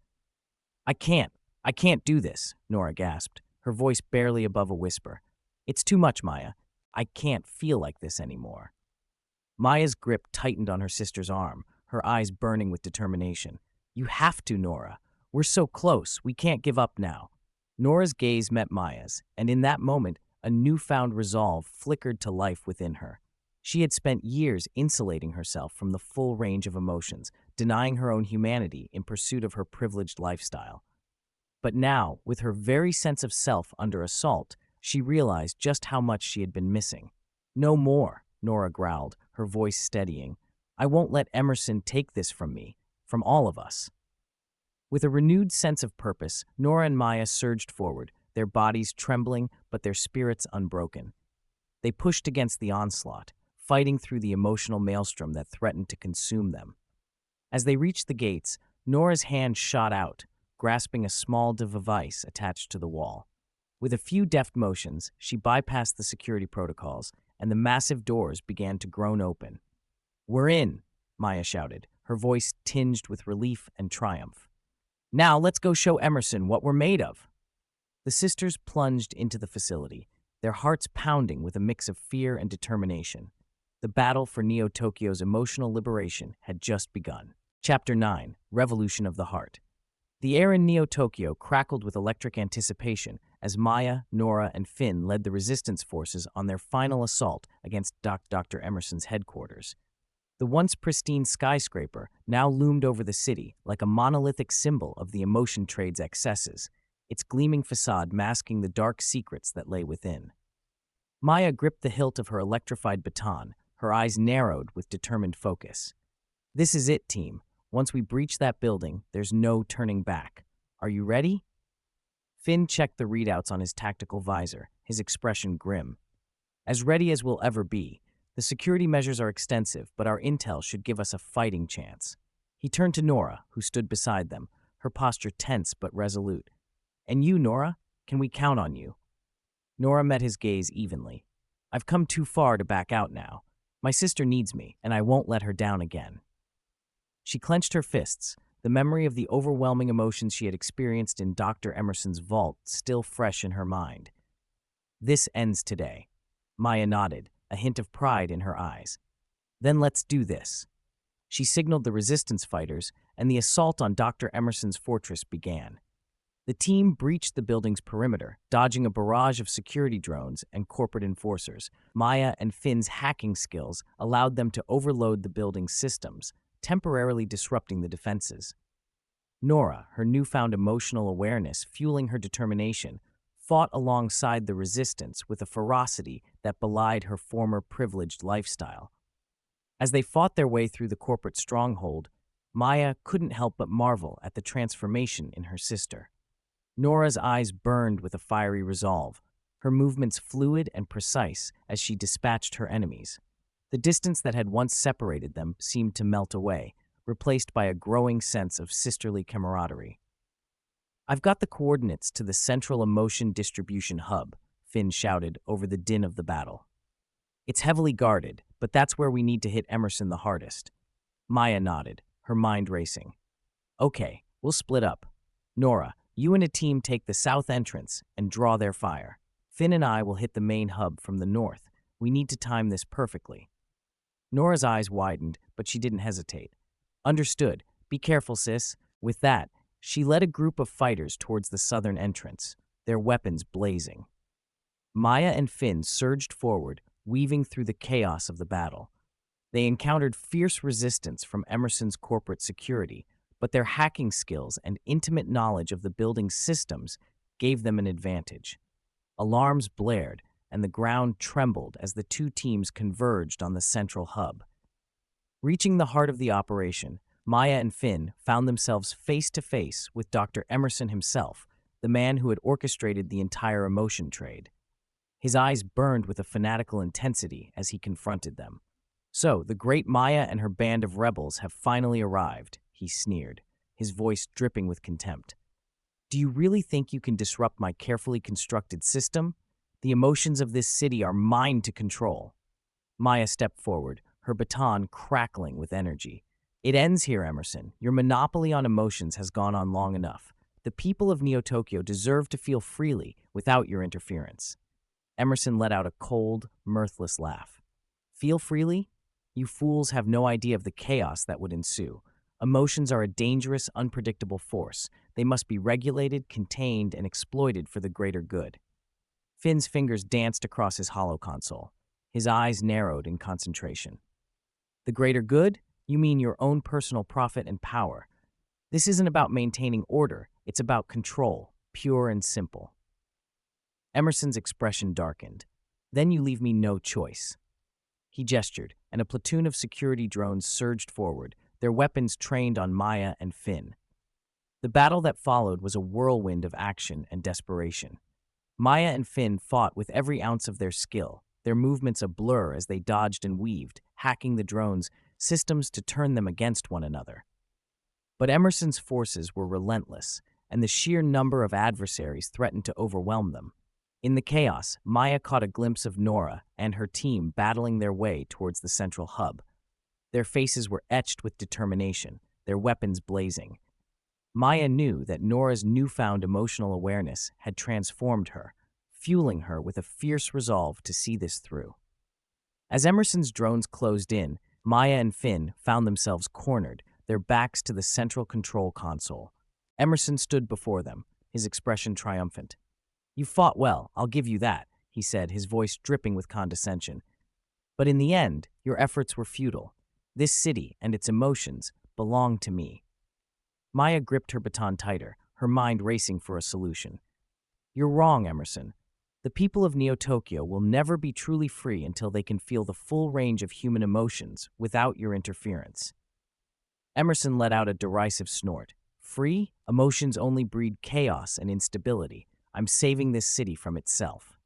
I can't. I can't do this, Nora gasped, her voice barely above a whisper. It's too much, Maya. I can't feel like this anymore. Maya's grip tightened on her sister's arm, her eyes burning with determination. You have to, Nora. We're so close. We can't give up now. Nora's gaze met Maya's, and in that moment, a newfound resolve flickered to life within her. She had spent years insulating herself from the full range of emotions, denying her own humanity in pursuit of her privileged lifestyle. But now, with her very sense of self under assault, she realized just how much she had been missing. No more, Nora growled, her voice steadying. I won't let Emerson take this from me, from all of us. With a renewed sense of purpose, Nora and Maya surged forward, their bodies trembling but their spirits unbroken. They pushed against the onslaught, fighting through the emotional maelstrom that threatened to consume them. As they reached the gates, Nora's hand shot out, grasping a small device attached to the wall. With a few deft motions, she bypassed the security protocols, and the massive doors began to groan open. We're in, Maya shouted, her voice tinged with relief and triumph. Now let's go show Emerson what we're made of. The sisters plunged into the facility, their hearts pounding with a mix of fear and determination. The battle for Neo-Tokyo's emotional liberation had just begun. Chapter 9, Revolution of the Heart. The air in Neo-Tokyo crackled with electric anticipation as Maya, Nora, and Finn led the resistance forces on their final assault against Dr. Emerson's headquarters. The once pristine skyscraper now loomed over the city like a monolithic symbol of the emotion trade's excesses, its gleaming facade masking the dark secrets that lay within. Maya gripped the hilt of her electrified baton, her eyes narrowed with determined focus. This is it, team. Once we breach that building, there's no turning back. Are you ready? Finn checked the readouts on his tactical visor, his expression grim. As ready as we'll ever be. The security measures are extensive, but our intel should give us a fighting chance. He turned to Nora, who stood beside them, her posture tense but resolute. And you, Nora? Can we count on you? Nora met his gaze evenly. I've come too far to back out now. My sister needs me, and I won't let her down again. She clenched her fists, the memory of the overwhelming emotions she had experienced in Dr. Emerson's vault still fresh in her mind. This ends today. Maya nodded, a hint of pride in her eyes. Then let's do this. She signaled the resistance fighters, and the assault on Dr. Emerson's fortress began. The team breached the building's perimeter, dodging a barrage of security drones and corporate enforcers. Maya and Finn's hacking skills allowed them to overload the building's systems, temporarily disrupting the defenses. Nora, her newfound emotional awareness fueling her determination, fought alongside the resistance with a ferocity that belied her former privileged lifestyle. As they fought their way through the corporate stronghold, Maya couldn't help but marvel at the transformation in her sister. Nora's eyes burned with a fiery resolve, her movements fluid and precise as she dispatched her enemies. The distance that had once separated them seemed to melt away, replaced by a growing sense of sisterly camaraderie. I've got the coordinates to the central emotion distribution hub, Finn shouted over the din of the battle. It's heavily guarded, but that's where we need to hit Emerson the hardest. Maya nodded, her mind racing. Okay, we'll split up. Nora, you and a team take the south entrance and draw their fire. Finn and I will hit the main hub from the north. We need to time this perfectly. Nora's eyes widened, but she didn't hesitate. Understood. Be careful, sis. With that, she led a group of fighters towards the southern entrance, their weapons blazing. Maya and Finn surged forward, weaving through the chaos of the battle. They encountered fierce resistance from Emerson's corporate security, but their hacking skills and intimate knowledge of the building's systems gave them an advantage. Alarms blared, and the ground trembled as the two teams converged on the central hub. Reaching the heart of the operation, Maya and Finn found themselves face to face with Dr. Emerson himself, the man who had orchestrated the entire emotion trade. His eyes burned with a fanatical intensity as he confronted them. So, the great Maya and her band of rebels have finally arrived, he sneered, his voice dripping with contempt. Do you really think you can disrupt my carefully constructed system? The emotions of this city are mine to control. Maya stepped forward, her baton crackling with energy. It ends here, Emerson. Your monopoly on emotions has gone on long enough. The people of Neo-Tokyo deserve to feel freely without your interference. Emerson let out a cold, mirthless laugh. Feel freely? You fools have no idea of the chaos that would ensue. Emotions are a dangerous, unpredictable force. They must be regulated, contained, and exploited for the greater good. Finn's fingers danced across his hollow console. His eyes narrowed in concentration. The greater good? You mean your own personal profit and power. This isn't about maintaining order. It's about control, pure and simple. Emerson's expression darkened. Then you leave me no choice. He gestured, and a platoon of security drones surged forward, their weapons trained on Maya and Finn. The battle that followed was a whirlwind of action and desperation. Maya and Finn fought with every ounce of their skill, their movements a blur as they dodged and weaved, hacking the drones' systems to turn them against one another. But Emerson's forces were relentless, and the sheer number of adversaries threatened to overwhelm them. In the chaos, Maya caught a glimpse of Nora and her team battling their way towards the central hub. Their faces were etched with determination, their weapons blazing. Maya knew that Nora's newfound emotional awareness had transformed her, fueling her with a fierce resolve to see this through. As Emerson's drones closed in, Maya and Finn found themselves cornered, their backs to the central control console. Emerson stood before them, his expression triumphant. "You fought well, I'll give you that," he said, his voice dripping with condescension. "But in the end, your efforts were futile. This city and its emotions belong to me." Maya gripped her baton tighter, her mind racing for a solution. "You're wrong, Emerson. The people of Neo-Tokyo will never be truly free until they can feel the full range of human emotions without your interference." Emerson let out a derisive snort. "Free? Emotions only breed chaos and instability. I'm saving this city from itself."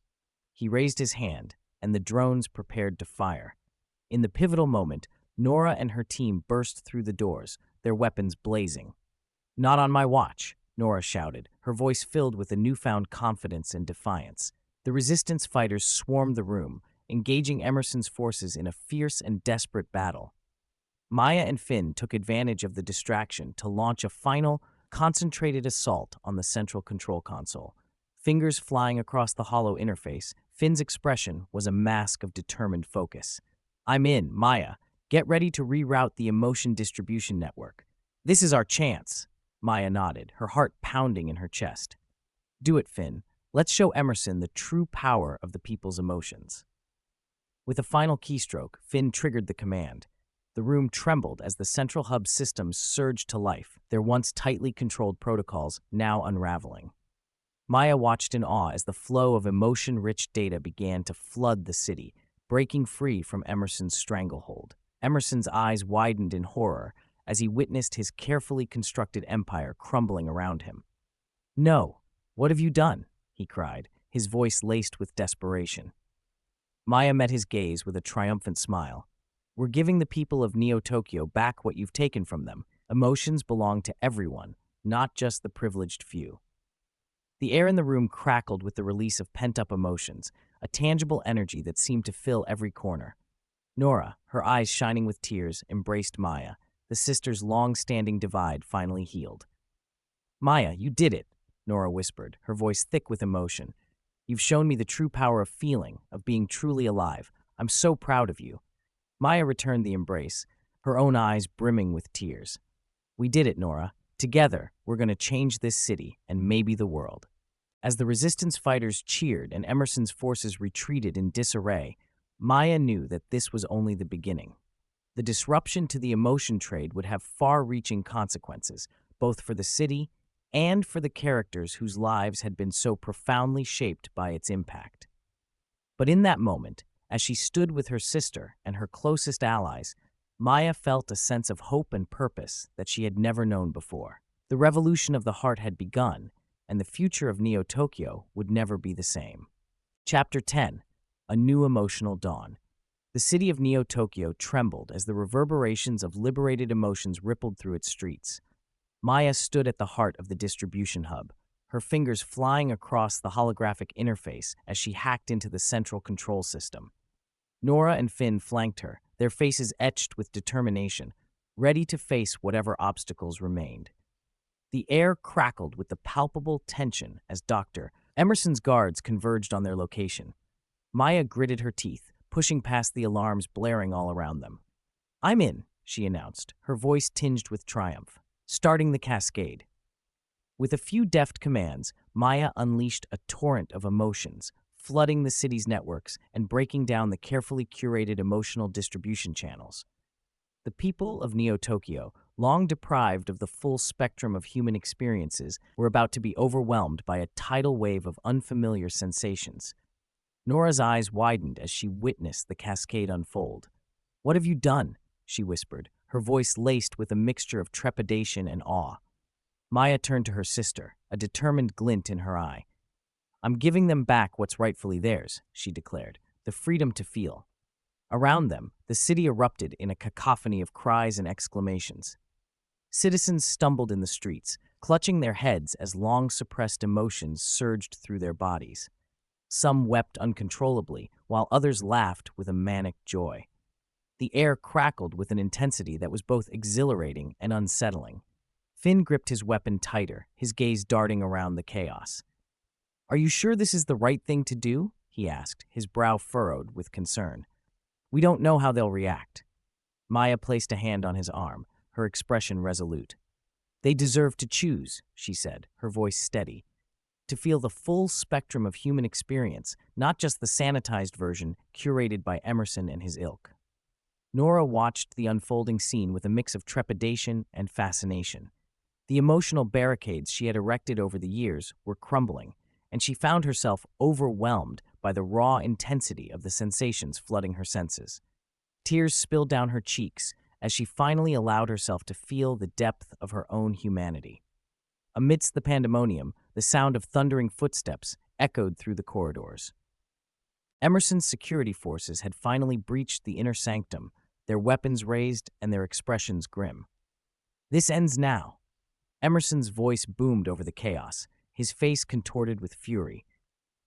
He raised his hand, and the drones prepared to fire. In the pivotal moment, Nora and her team burst through the doors, their weapons blazing. "Not on my watch," Nora shouted, her voice filled with a newfound confidence and defiance. The resistance fighters swarmed the room, engaging Emerson's forces in a fierce and desperate battle. Maya and Finn took advantage of the distraction to launch a final, concentrated assault on the central control console. Fingers flying across the hollow interface, Finn's expression was a mask of determined focus. "I'm in, Maya. Get ready to reroute the emotion distribution network. This is our chance." Maya nodded, her heart pounding in her chest. "Do it, Finn. Let's show Emerson the true power of the people's emotions." With a final keystroke, Finn triggered the command. The room trembled as the central hub systems surged to life, their once tightly controlled protocols now unraveling. Maya watched in awe as the flow of emotion-rich data began to flood the city, breaking free from Emerson's stranglehold. Emerson's eyes widened in horror as he witnessed his carefully constructed empire crumbling around him. "No, what have you done?" he cried, his voice laced with desperation. Maya met his gaze with a triumphant smile. "We're giving the people of Neo-Tokyo back what you've taken from them. Emotions belong to everyone, not just the privileged few." The air in the room crackled with the release of pent-up emotions, a tangible energy that seemed to fill every corner. Nora, her eyes shining with tears, embraced Maya. The sisters' long-standing divide finally healed. "Maya, you did it," Nora whispered, her voice thick with emotion. "You've shown me the true power of feeling, of being truly alive. I'm so proud of you." Maya returned the embrace, her own eyes brimming with tears. "We did it, Nora. Together, we're going to change this city and maybe the world." As the resistance fighters cheered and Emerson's forces retreated in disarray, Maya knew that this was only the beginning. The disruption to the emotion trade would have far-reaching consequences, both for the city and for the characters whose lives had been so profoundly shaped by its impact. But in that moment, as she stood with her sister and her closest allies, Maya felt a sense of hope and purpose that she had never known before. The revolution of the heart had begun, and the future of Neo-Tokyo would never be the same. Chapter 10. A New Emotional Dawn. The city of Neo-Tokyo trembled as the reverberations of liberated emotions rippled through its streets. Maya stood at the heart of the distribution hub, her fingers flying across the holographic interface as she hacked into the central control system. Nora and Finn flanked her, their faces etched with determination. ready to face whatever obstacles remained. The air crackled with the palpable tension as Dr. Emerson's guards converged on their location. Maya gritted her teeth, pushing past the alarms blaring all around them. "I'm in," she announced, her voice tinged with triumph, starting the cascade. With a few deft commands, Maya unleashed a torrent of emotions, flooding the city's networks and breaking down the carefully curated emotional distribution channels. The people of Neo-Tokyo, long deprived of the full spectrum of human experiences, were about to be overwhelmed by a tidal wave of unfamiliar sensations. Nora's eyes widened as she witnessed the cascade unfold. "What have you done?" she whispered, her voice laced with a mixture of trepidation and awe. Maya turned to her sister, a determined glint in her eye. "I'm giving them back what's rightfully theirs," she declared, "the freedom to feel." Around them, the city erupted in a cacophony of cries and exclamations. Citizens stumbled in the streets, clutching their heads as long-suppressed emotions surged through their bodies. Some wept uncontrollably, while others laughed with a manic joy. The air crackled with an intensity that was both exhilarating and unsettling. Finn gripped his weapon tighter, his gaze darting around the chaos. "Are you sure this is the right thing to do?" he asked, his brow furrowed with concern. "We don't know how they'll react." Maya placed a hand on his arm, her expression resolute. "They deserve to choose," she said, her voice steady. "To feel the full spectrum of human experience, not just the sanitized version curated by Emerson and his ilk." Nora watched the unfolding scene with a mix of trepidation and fascination. The emotional barricades she had erected over the years were crumbling, and she found herself overwhelmed by the raw intensity of the sensations flooding her senses. Tears spilled down her cheeks as she finally allowed herself to feel the depth of her own humanity. Amidst the pandemonium, the sound of thundering footsteps echoed through the corridors. Emerson's security forces had finally breached the inner sanctum, their weapons raised and their expressions grim. "This ends now." Emerson's voice boomed over the chaos, his face contorted with fury.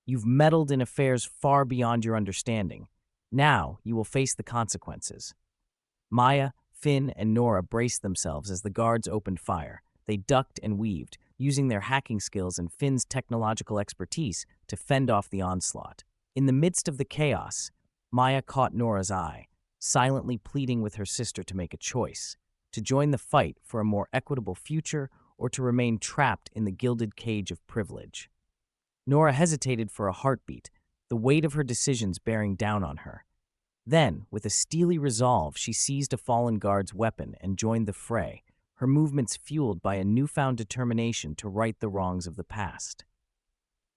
"You've meddled in affairs far beyond your understanding. Now you will face the consequences." Maya, Finn, and Nora braced themselves as the guards opened fire. They ducked and weaved, using their hacking skills and Finn's technological expertise to fend off the onslaught. In the midst of the chaos, Maya caught Nora's eye, silently pleading with her sister to make a choice, to join the fight for a more equitable future or to remain trapped in the gilded cage of privilege. Nora hesitated for a heartbeat, the weight of her decisions bearing down on her. Then, with a steely resolve, she seized a fallen guard's weapon and joined the fray, her movements fueled by a newfound determination to right the wrongs of the past.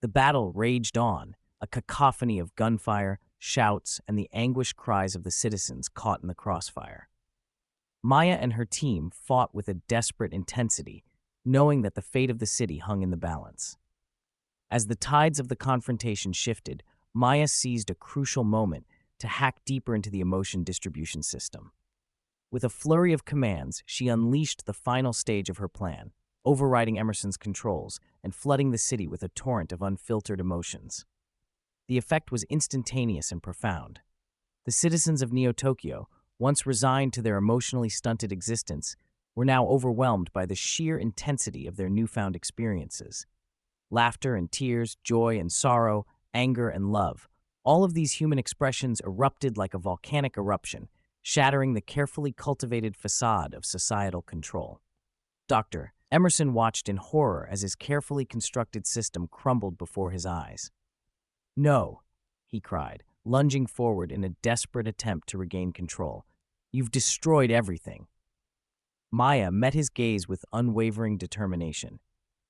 The battle raged on, a cacophony of gunfire, shouts, and the anguished cries of the citizens caught in the crossfire. Maya and her team fought with a desperate intensity, knowing that the fate of the city hung in the balance. As the tides of the confrontation shifted, Maya seized a crucial moment to hack deeper into the emotion distribution system. With a flurry of commands, she unleashed the final stage of her plan, overriding Emerson's controls and flooding the city with a torrent of unfiltered emotions. The effect was instantaneous and profound. The citizens of Neo-Tokyo, once resigned to their emotionally stunted existence, were now overwhelmed by the sheer intensity of their newfound experiences. Laughter and tears, joy and sorrow, anger and love, all of these human expressions erupted like a volcanic eruption, shattering the carefully cultivated facade of societal control. Dr. Emerson watched in horror as his carefully constructed system crumbled before his eyes. "No," he cried, lunging forward in a desperate attempt to regain control. "You've destroyed everything." Maya met his gaze with unwavering determination.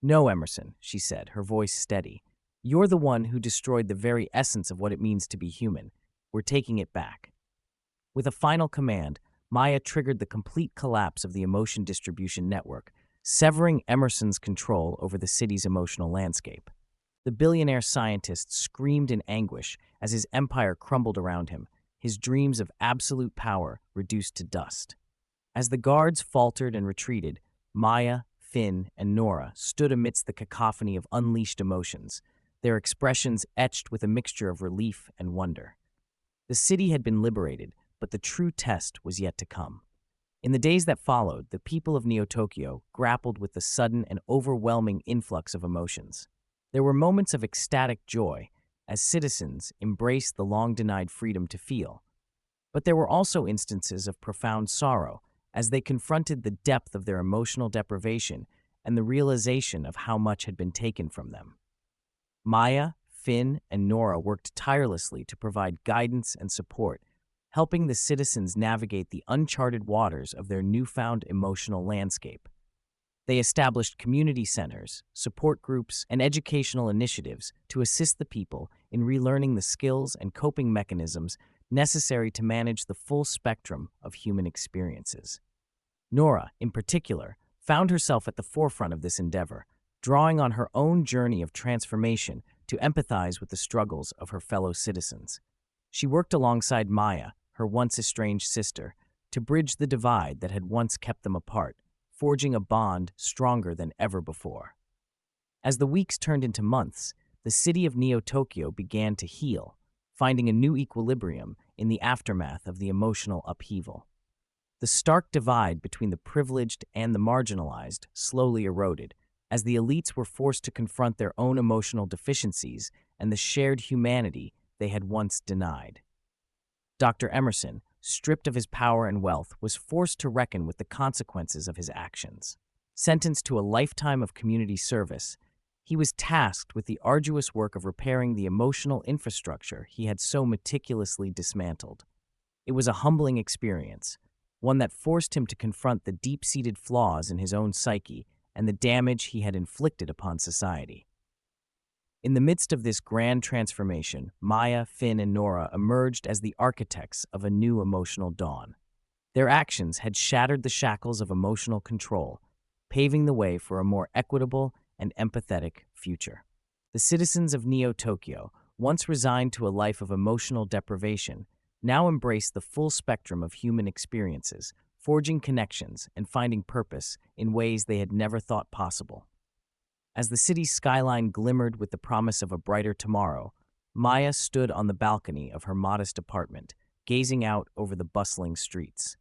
"No, Emerson," she said, her voice steady. "You're the one who destroyed the very essence of what it means to be human. We're taking it back." With a final command, Maya triggered the complete collapse of the emotion distribution network, severing Emerson's control over the city's emotional landscape. The billionaire scientist screamed in anguish as his empire crumbled around him, his dreams of absolute power reduced to dust. As the guards faltered and retreated, Maya, Finn, and Nora stood amidst the cacophony of unleashed emotions, their expressions etched with a mixture of relief and wonder. The city had been liberated, but the true test was yet to come. In the days that followed, the people of Neo-Tokyo grappled with the sudden and overwhelming influx of emotions. There were moments of ecstatic joy as citizens embraced the long-denied freedom to feel. But there were also instances of profound sorrow as they confronted the depth of their emotional deprivation and the realization of how much had been taken from them. Maya, Finn, and Nora worked tirelessly to provide guidance and support, helping the citizens navigate the uncharted waters of their newfound emotional landscape. They established community centers, support groups, and educational initiatives to assist the people in relearning the skills and coping mechanisms necessary to manage the full spectrum of human experiences. Nora, in particular, found herself at the forefront of this endeavor, drawing on her own journey of transformation to empathize with the struggles of her fellow citizens. She worked alongside Maya, her once estranged sister, to bridge the divide that had once kept them apart, forging a bond stronger than ever before. As the weeks turned into months, the city of Neo-Tokyo began to heal, finding a new equilibrium in the aftermath of the emotional upheaval. The stark divide between the privileged and the marginalized slowly eroded, as the elites were forced to confront their own emotional deficiencies and the shared humanity they had once denied. Dr. Emerson, stripped of his power and wealth, was forced to reckon with the consequences of his actions. Sentenced to a lifetime of community service, he was tasked with the arduous work of repairing the emotional infrastructure he had so meticulously dismantled. It was a humbling experience, one that forced him to confront the deep-seated flaws in his own psyche and the damage he had inflicted upon society. In the midst of this grand transformation, Maya, Finn, and Nora emerged as the architects of a new emotional dawn. Their actions had shattered the shackles of emotional control, paving the way for a more equitable and empathetic future. The citizens of Neo-Tokyo, once resigned to a life of emotional deprivation, now embraced the full spectrum of human experiences, forging connections and finding purpose in ways they had never thought possible. As the city's skyline glimmered with the promise of a brighter tomorrow, Maya stood on the balcony of her modest apartment, gazing out over the bustling streets.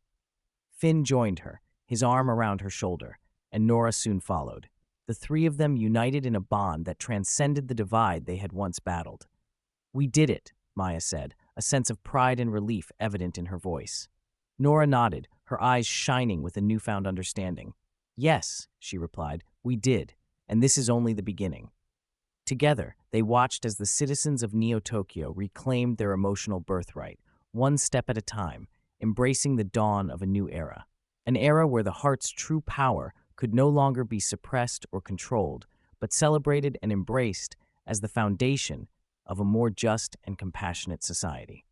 Finn joined her, his arm around her shoulder, and Nora soon followed. The three of them united in a bond that transcended the divide they had once battled. "We did it," Maya said, a sense of pride and relief evident in her voice. Nora nodded, her eyes shining with a newfound understanding. "Yes," she replied, "we did, and this is only the beginning." Together, they watched as the citizens of Neo-Tokyo reclaimed their emotional birthright, one step at a time, embracing the dawn of a new era. An era where the heart's true power could no longer be suppressed or controlled, but celebrated and embraced as the foundation of a more just and compassionate society.